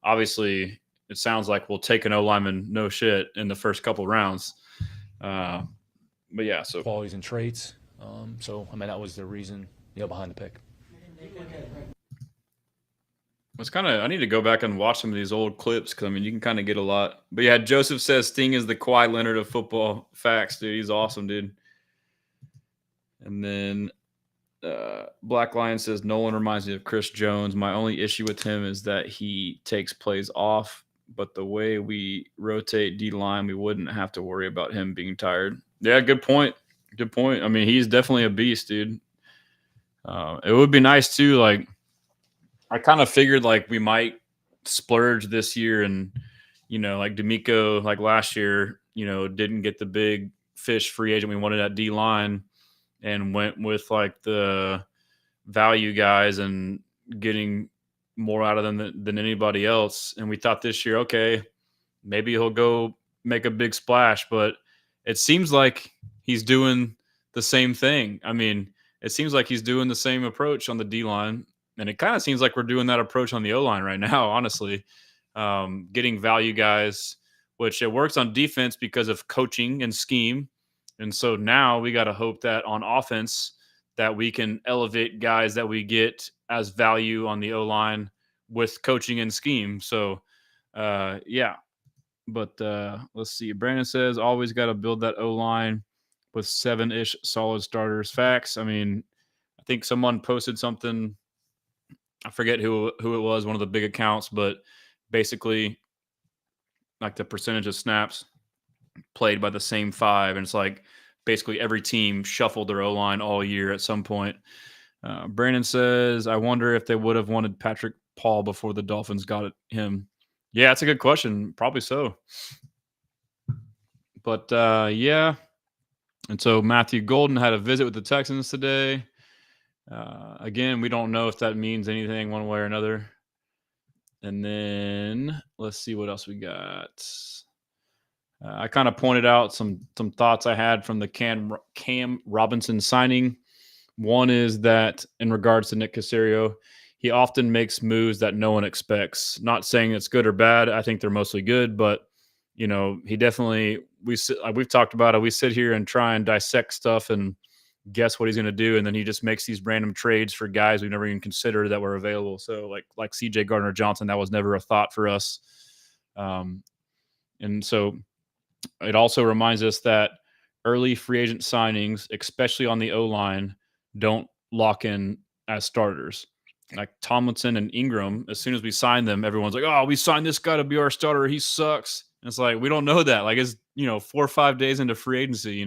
obviously, it sounds like we'll take an O-lineman, no shit, in the first couple rounds. But yeah, so qualities and traits. So, I mean, that was the reason behind the pick. It's I need to go back and watch some of these old clips because, I mean, you can kind of get a lot. But yeah, Joseph says Sting is the Kawhi Leonard of football. Facts, dude. He's awesome, dude. And then Black Lion says Nolan reminds me of Chris Jones. My only issue with him is that he takes plays off, but the way we rotate D-line, we wouldn't have to worry about him being tired. Yeah, good point. Good point. I mean, he's definitely a beast, dude. It would be nice too. Like, I kind of figured like we might splurge this year, and like D'Amico, like last year, didn't get the big fish free agent we wanted at D line, and went with like the value guys and getting more out of them than anybody else. And we thought this year, okay, maybe he'll go make a big splash, but it seems like he's doing the same thing. I mean, it seems like he's doing the same approach on the D line, and it kind of seems like we're doing that approach on the O line right now, honestly. Getting value guys, which it works on defense because of coaching and scheme. And so now we got to hope that on offense that we can elevate guys that we get as value on the O line with coaching and scheme. So, yeah. But let's see. Brandon says always got to build that O line with 7-ish solid starters. Facts. I mean, I think someone posted something. I forget who it was, one of the big accounts, but basically like the percentage of snaps played by the same 5, and it's like basically every team shuffled their O-line all year at some point. Brandon says, I wonder if they would have wanted Patrick Paul before the Dolphins got him. Yeah, that's a good question. Probably so. But yeah. And so Matthew Golden had a visit with the Texans today. Again, we don't know if that means anything one way or another. And then let's see what else we got. I kind of pointed out some thoughts I had from the Cam Robinson signing. One is that in regards to Nick Caserio, he often makes moves that no one expects. Not saying it's good or bad. I think they're mostly good, but he definitely we've talked about it. We sit here and try and dissect stuff and guess what he's going to do, and then he just makes these random trades for guys we've never even considered that were available. So like C.J. Gardner-Johnson, that was never a thought for us. And so it also reminds us that early free agent signings, especially on the O-line, don't lock in as starters. Like Tomlinson and Ingram, as soon as we sign them, everyone's like, oh, we signed this guy to be our starter. He sucks. And it's like, we don't know that. Like, it's, 4 or 5 days into free agency,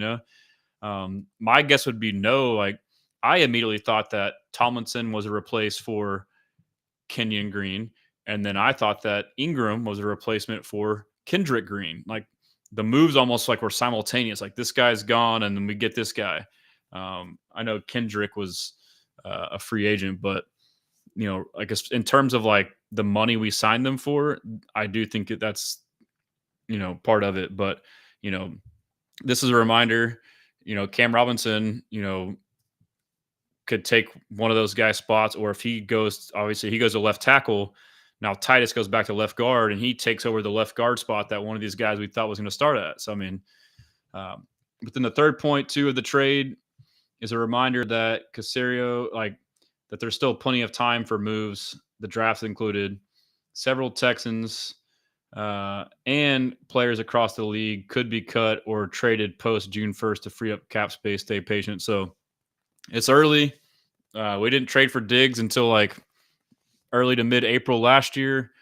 my guess would be no. Like, I immediately thought that Tomlinson was a replace for Kenyon Green. And then I thought that Ingram was a replacement for Kendrick Green. Like, the moves almost like were simultaneous. Like, this guy's gone, and then we get this guy. I know Kendrick was a free agent, but I guess in terms of like the money we signed them for, I do think that's part of it. But this is a reminder. Cam Robinson, could take one of those guys' spots, or if he goes, obviously he goes to left tackle. Now Titus goes back to left guard, and he takes over the left guard spot that one of these guys we thought was going to start at. So I mean, but then the third point too of the trade is a reminder that Caserio, that there's still plenty of time for moves, the draft included. Several Texans and players across the league could be cut or traded post June 1st to free up cap space. Stay patient. So it's early. We didn't trade for Diggs until early to mid-April last year.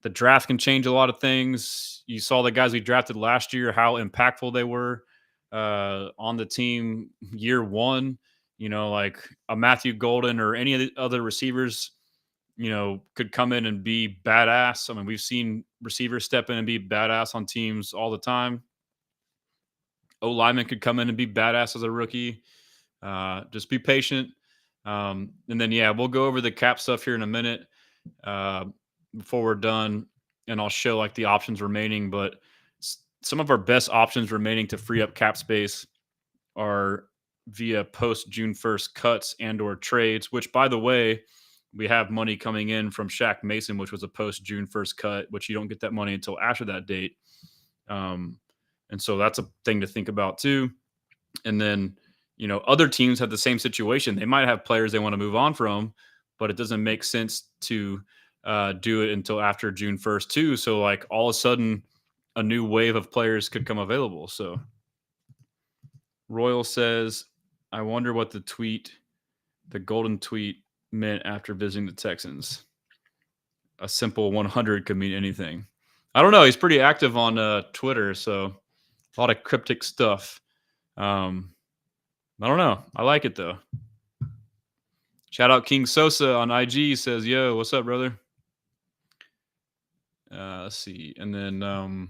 The draft can change a lot of things. You saw the guys we drafted last year, how impactful they were on the team year one. Like a Matthew Golden or any of the other receivers, could come in and be badass. I mean, we've seen receivers step in and be badass on teams all the time. O-lineman could come in and be badass as a rookie. Just be patient. And then, yeah, we'll go over the cap stuff here in a minute before we're done, and I'll show the options remaining. But some of our best options remaining to free up cap space are via post June 1st cuts and or trades, which, by the way, we have money coming in from Shaq Mason, which was a post June 1st cut, which you don't get that money until after that date. And so that's a thing to think about too. And then, other teams have the same situation. They might have players they want to move on from, but it doesn't make sense to do it until after June 1st too. So all of a sudden a new wave of players could come available. So Royal says, I wonder what the golden tweet meant after visiting the Texans. A simple 100 could mean anything. I don't know. He's pretty active on Twitter, so a lot of cryptic stuff. I don't know. I like it though. Shout out King Sosa on IG, says, yo, what's up, brother? Let's see. And then,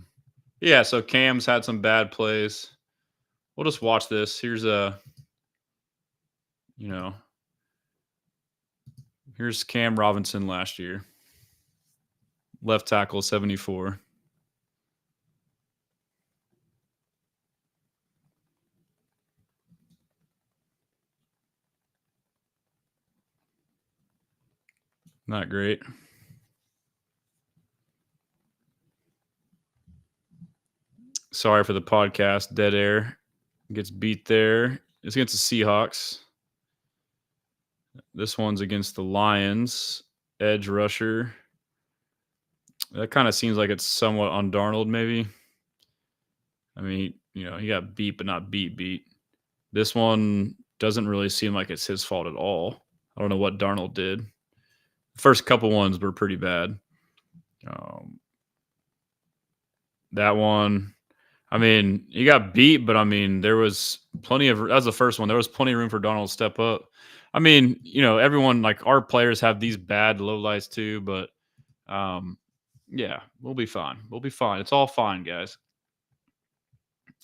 yeah, so Cam's had some bad plays. We'll just watch this. Here's here's Cam Robinson last year. Left tackle, 74. Not great. Sorry for the podcast. Dead air. Gets beat there. It's against the Seahawks. This one's against the Lions. Edge rusher. That kind of seems like it's somewhat on Darnold, maybe. I mean, he got beat, but not beat. This one doesn't really seem like it's his fault at all. I don't know what Darnold did. The first couple ones were pretty bad. That one, I mean, he got beat, but I mean, there was plenty of, that was the first one. There was plenty of room for Darnold to step up. I mean, everyone, like our players have these bad low lights too, but yeah, we'll be fine. We'll be fine. It's all fine, guys.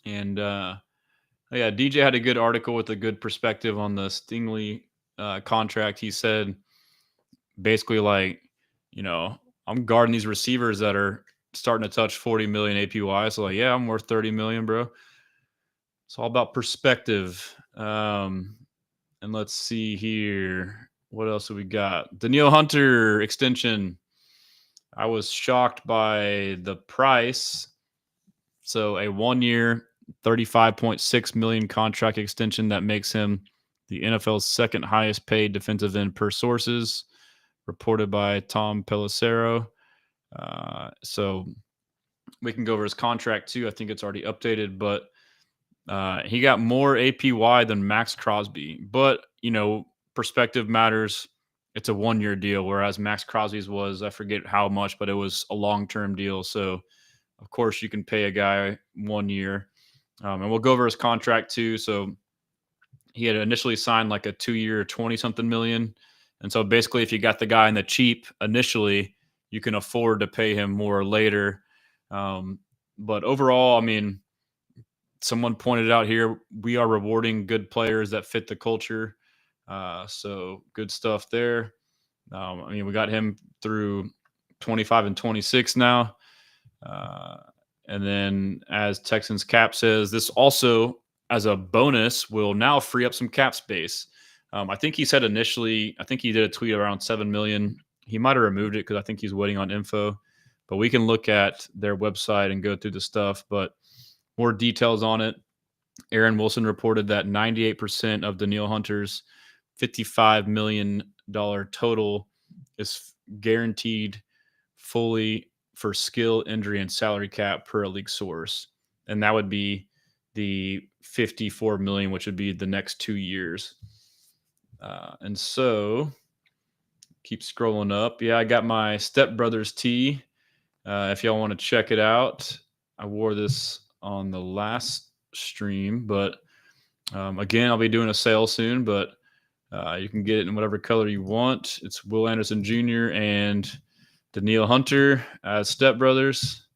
And yeah, DJ had a good article with a good perspective on the Stingley contract. He said basically like, I'm guarding these receivers that are starting to touch 40 million APY. So like, yeah, I'm worth 30 million, bro. It's all about perspective. And let's see here. What else have we got? Danielle Hunter extension. I was shocked by the price. So a 1 year, 35.6 million contract extension that makes him the NFL's second highest paid defensive end per sources, reported by Tom Pelissero. So we can go over his contract too. I think it's already updated, but he got more APY than Max Crosby. But, perspective matters. It's a 1 year deal, whereas Max Crosby's was, I forget how much, but it was a long-term deal. So, of course, you can pay a guy 1 year. And we'll go over his contract too. So he had initially signed like a 2 year, 20-something million. And so basically, if you got the guy in the cheap initially, you can afford to pay him more later. But overall, I mean, someone pointed out here, we are rewarding good players that fit the culture. So good stuff there. I mean, we got him through 25 and 26 now. And then as Texans Cap says, this also as a bonus will now free up some cap space. I think he said initially, I think he did a tweet around 7 million. He might have removed it because I think he's waiting on info, but we can look at their website and go through the stuff, but more details on it. Aaron Wilson reported that 98% of Danielle Hunter's $55 million total is guaranteed fully for skill, injury, and salary cap per a league source. And that would be the 54 million, which would be the next 2 years. And so keep scrolling up. Yeah, I got my Step Brothers tee. If y'all want to check it out, I wore this on the last stream, but again, I'll be doing a sale soon, but you can get it in whatever color you want. It's Will Anderson Jr. and Danielle Hunter as Step Brothers.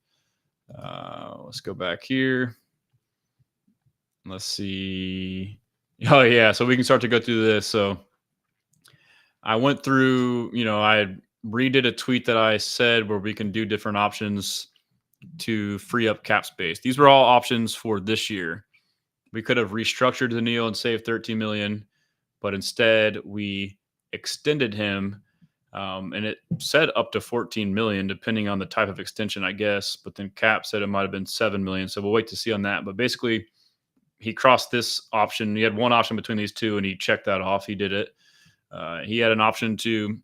Let's go back here. Let's see. Oh, yeah. So we can start to go through this. So I went through, I redid a tweet that I said where we can do different options to free up cap space. These were all options for this year. We could have restructured Danielle and saved 13 million, but instead we extended him. And it said up to 14 million, depending on the type of extension, I guess. But then Cap said it might have been 7 million. So we'll wait to see on that. But basically, he crossed this option. He had one option between these two, and he checked that off. He did it. He had an option to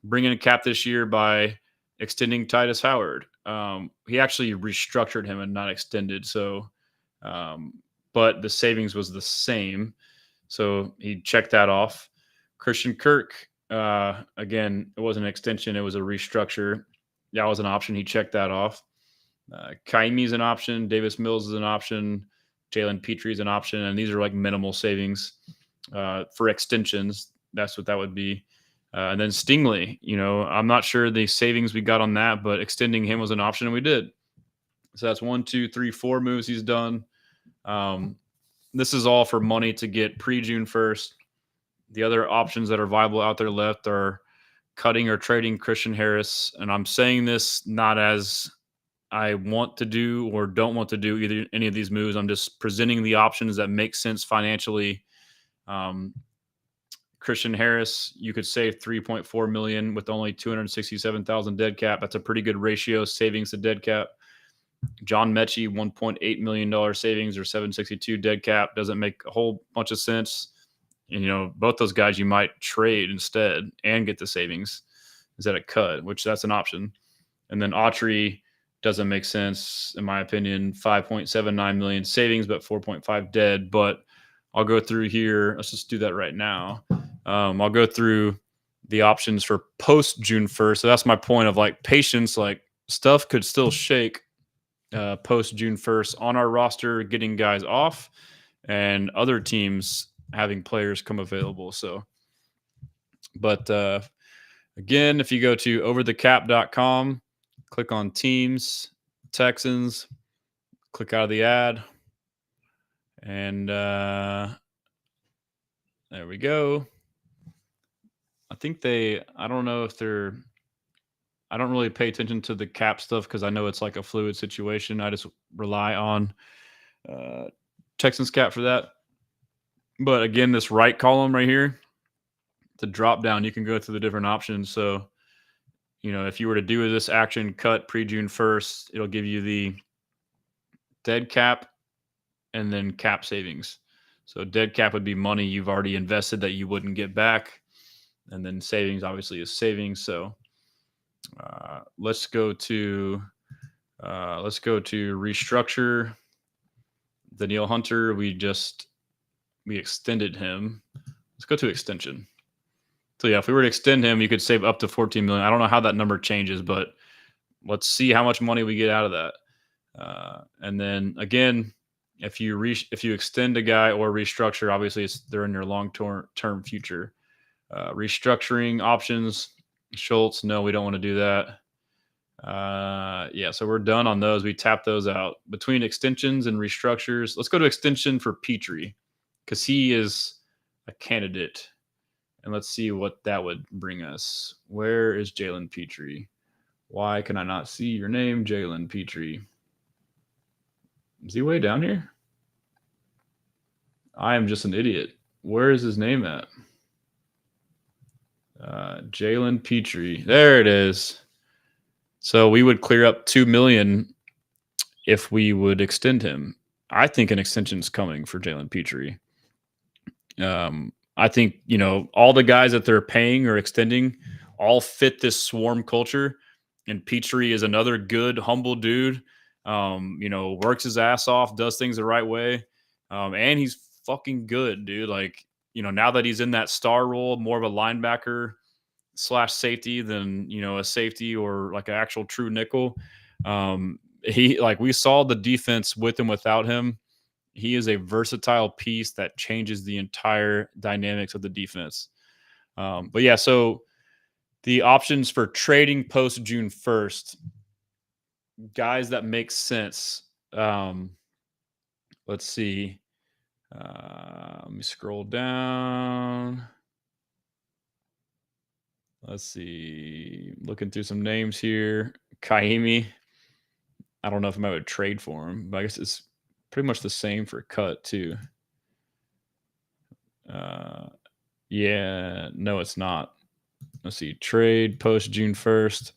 bring in a Cap this year by extending Titus Howard. He actually restructured him and not extended. So, but the savings was the same. So he checked that off. Christian Kirk, again, it wasn't an extension. It was a restructure. That was an option. He checked that off. Kaimi's an option. Davis Mills is an option. Jalen Petrie is an option. And these are like minimal savings for extensions. that's what that would be. And then Stingley, I'm not sure the savings we got on that, but extending him was an option, and we did. So that's 1, 2, 3, 4 moves he's done. This is all for money to get pre-June 1st. The other options that are viable out there left are cutting or trading Christian Harris. And I'm saying this not as I want to do or don't want to do either any of these moves. I'm just presenting the options that make sense financially. Christian Harris, you could save $3.4 million with only $267,000 dead cap. That's a pretty good ratio, savings to dead cap. John Mechie, $1.8 million savings or $762 dead cap. Doesn't make a whole bunch of sense. And, both those guys you might trade instead and get the savings instead of cut, which that's an option. And then Autry doesn't make sense, in my opinion. 5.79 million savings, but 4.5 dead. But I'll go through here. Let's just do that right now. I'll go through the options for post June 1st. So that's my point of patience. Stuff could still shake post June 1st on our roster, getting guys off, and other teams having players come available. So, but again, if you go to overthecap.com, click on teams, Texans, click out of the ad, and there we go. I don't know if I don't really pay attention to the cap stuff because I know it's like a fluid situation. I just rely on Texans cap for that. But again, this right column right here, the drop down, you can go through the different options. So, if you were to do this action cut pre-June 1st, it'll give you the dead cap and then cap savings. So dead cap would be money you've already invested that you wouldn't get back. And then savings obviously is savings. So let's go to restructure. Danielle Hunter, we extended him. Let's go to extension. So yeah, if we were to extend him, you could save up to $14 million. I don't know how that number changes, but let's see how much money we get out of that. And then again, if you extend a guy or restructure, obviously they're in your long-term future. Restructuring options, Schultz, no, we don't want to do that. Yeah, so we're done on those. We tap those out. Between extensions and restructures, let's go to extension for Petrie because he is a candidate. And let's see what that would bring us. Where is Jalen Petrie? Why can I not see your name, Jalen Petrie? Is he way down here? I am just an idiot. Where is his name at? Jalen Petrie. There it is. So we would clear up $2 million if we would extend him. I think an extension is coming for Jalen Petrie. I think, all the guys that they're paying or extending all fit this swarm culture. And Petrie is another good, humble dude. Works his ass off, does things the right way. And he's fucking good, dude. Now that he's in that star role, more of a linebacker / safety than, a safety or like an actual true nickel. We saw the defense with and without him. He is a versatile piece that changes the entire dynamics of the defense. But yeah, so the options for trading post June 1st, guys that make sense. Let's see. Let me scroll down. Let's see. Looking through some names here. Kaimi. I don't know if I would trade for him, but I guess it's pretty much the same for cut too. Yeah, no, it's not. Let's see. Trade post June 1st.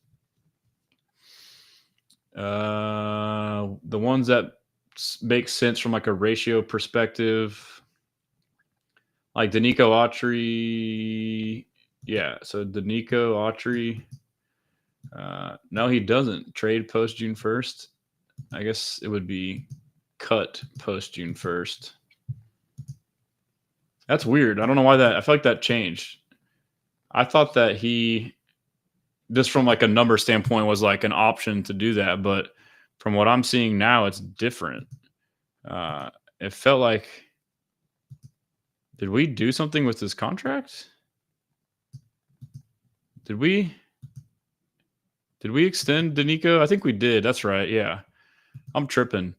The ones that make sense from like a ratio perspective, like Danico Autry. Yeah, so Danico Autry. No, he doesn't trade post June 1st. I guess it would be cut post June 1st. That's weird. I don't know why I feel like that changed. I thought that just from like a number standpoint was like an option to do that, but from what I'm seeing now, it's different. It felt like, did we do something with this contract? Did we extend Danico? I think we did. That's right. Yeah. I'm tripping.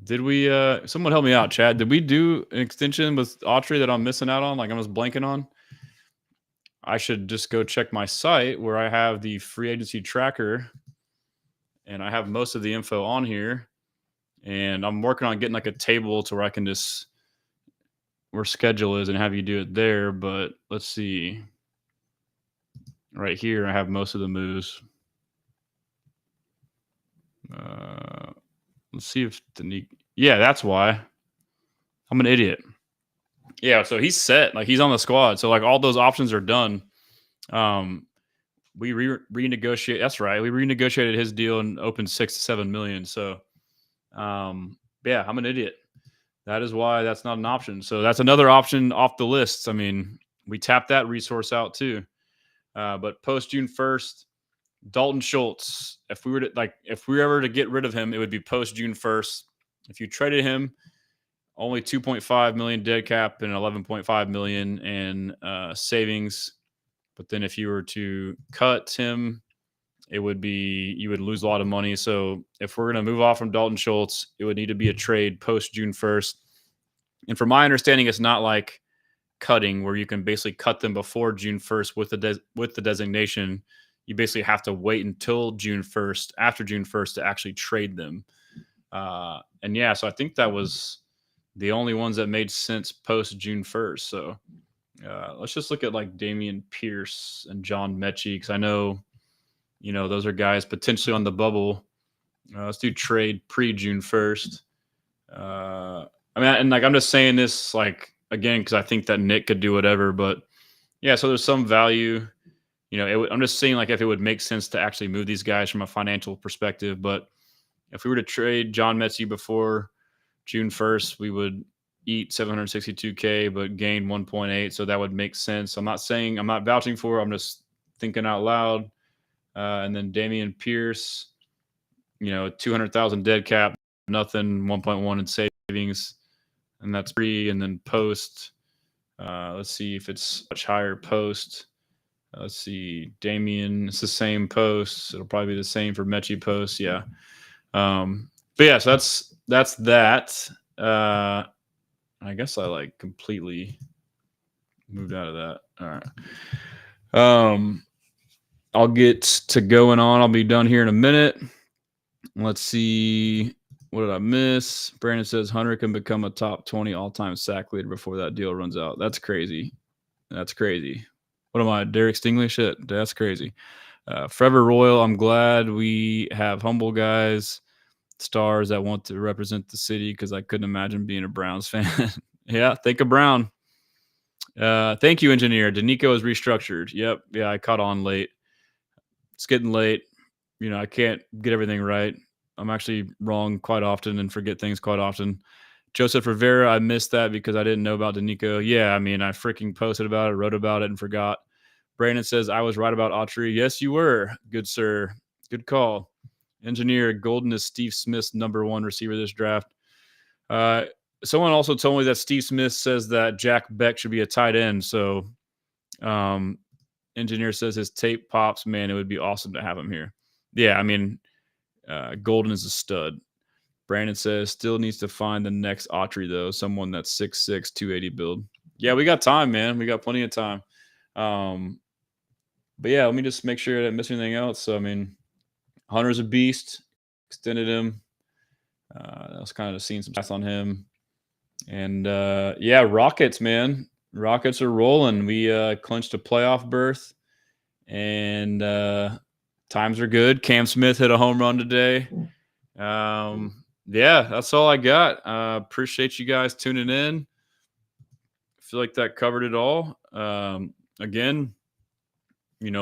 Did we someone help me out, Chad? Did we do an extension with Autry that I'm missing out on? Like I was blanking on? I should just go check my site where I have the free agency tracker and I have most of the info on here. And I'm working on getting like a table to where I can just where schedule is and have you do it there. But let's see. Right here, I have most of the moves. Let's see if yeah, that's why. I'm an idiot. Yeah, so he's set. Like he's on the squad. So like all those options are done. We renegotiate. That's right. We renegotiated his deal and opened 6 to 7 million. So, yeah, I'm an idiot. That is why that's not an option. So that's another option off the list. I mean, we tapped that resource out too. But post June 1st, Dalton Schultz. If we were ever to get rid of him, it would be post June 1st. If you traded him, only 2.5 million dead cap and 11.5 million in savings. But then if you were to cut him, it would be you would lose a lot of money. So if we're going to move off from Dalton Schultz, it would need to be a trade post June 1st. And from my understanding, it's not like cutting where you can basically cut them before June 1st with the designation. You basically have to wait until June 1st, after June 1st, to actually trade them. And yeah, so I think that was the only ones that made sense post June 1st. So let's just look at like Damian Pierce and John Mechie, because I know, those are guys potentially on the bubble. Let's do trade pre-June 1st. I'm just saying this again because I think that Nick could do whatever, but yeah, so there's some value. I'm just saying if it would make sense to actually move these guys from a financial perspective. But if we were to trade John Mechie before June 1st, we would eat $762K but gain 1.8, so that would make sense. I'm not vouching for it, I'm just thinking out loud. And then Damian Pierce, 200,000 dead cap, nothing, 1.1 in savings, and that's pre. And then post, let's see if it's much higher post. Let's see, Damian, it's the same post. It'll probably be the same for Mechie post, yeah. But yeah, so that's that. I guess I completely moved out of that. All right. I'll get to going on. I'll be done here in a minute. Let's see. What did I miss? Brandon says Hunter can become a top 20 all-time sack leader before that deal runs out. That's crazy. What am I, Derek Stingley? Shit, that's crazy. Forever Royal, I'm glad we have humble guys, stars that want to represent the city, because I couldn't imagine being a Browns fan. Yeah, think of Brown. Thank you, engineer. Danico is restructured. Yep. Yeah, I caught on late. It's getting late. I can't get everything right. I'm actually wrong quite often and forget things quite often. Joseph Rivera, I missed that because I didn't know about Danico. Yeah, I freaking posted about it, wrote about it, and forgot. Brandon says, I was right about Autry. Yes, you were. Good, sir. Good call. Engineer, Golden is Steve Smith's #1 receiver this draft. Someone also told me that Steve Smith says that Jack Beck should be a tight end. So engineer says his tape pops. Man, it would be awesome to have him here. Yeah, Golden is a stud. Brandon says still needs to find the next Autry, though. Someone that's 6'6", 280 build. Yeah, we got time, man. We got plenty of time. But yeah, let me just make sure I didn't miss anything else. So, Hunter's a beast. Extended him. I was kind of seeing some stats on him. And yeah, Rockets, man. Rockets are rolling. We clinched a playoff berth. And times are good. Cam Smith hit a home run today. Yeah, that's all I got. Appreciate you guys tuning in. I feel like that covered it all. Again,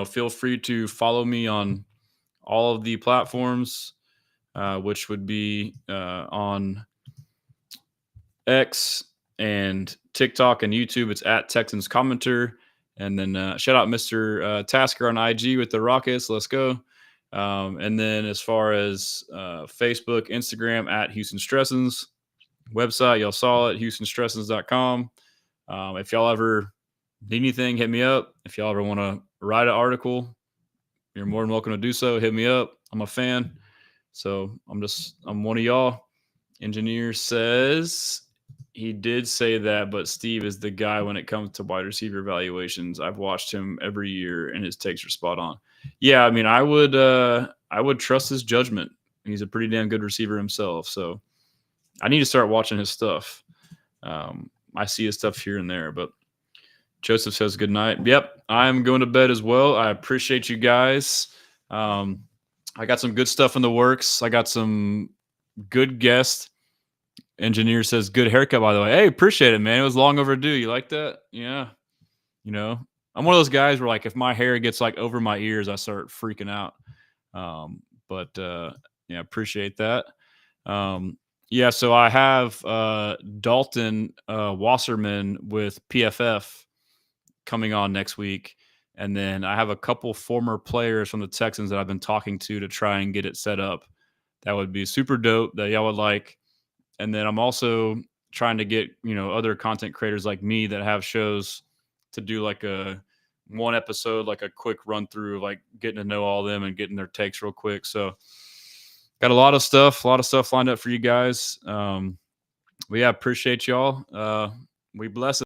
feel free to follow me on all of the platforms, which would be on X and TikTok and YouTube. It's at Texans Commenter. And then shout out Mr. Tasker on IG with the Rockets. Let's go. And then as far as Facebook, Instagram, at Houston Stressans. Website, y'all saw it, HoustonStressans.com. If y'all ever Need anything, hit me up. If y'all ever want to write an article, you're more than welcome to do so. Hit me up. I'm a fan. So I'm one of y'all. Engineer says he did say that, but Steve is the guy when it comes to wide receiver evaluations. I've watched him every year and his takes are spot on. Yeah, I mean, I would trust his judgment. He's a pretty damn good receiver himself. So I need to start watching his stuff. I see his stuff here and there, but Joseph says good night. Yep, I'm going to bed as well. I appreciate you guys. I got some good stuff in the works. I got some good guests. Engineer says good haircut, by the way. Hey, appreciate it, man. It was long overdue. You like that? Yeah. You know, I'm one of those guys where, like, if my hair gets like over my ears, I start freaking out. Yeah, appreciate that. Yeah, so I have Dalton Wasserman with PFF coming on next week. And then I have a couple former players from the Texans that I've been talking to try and get it set up. That would be super dope that y'all would like. And then I'm also trying to get, other content creators like me that have shows to do like one episode, like a quick run through, like getting to know all of them and getting their takes real quick. So got a lot of stuff lined up for you guys. But yeah, appreciate y'all. We bless it.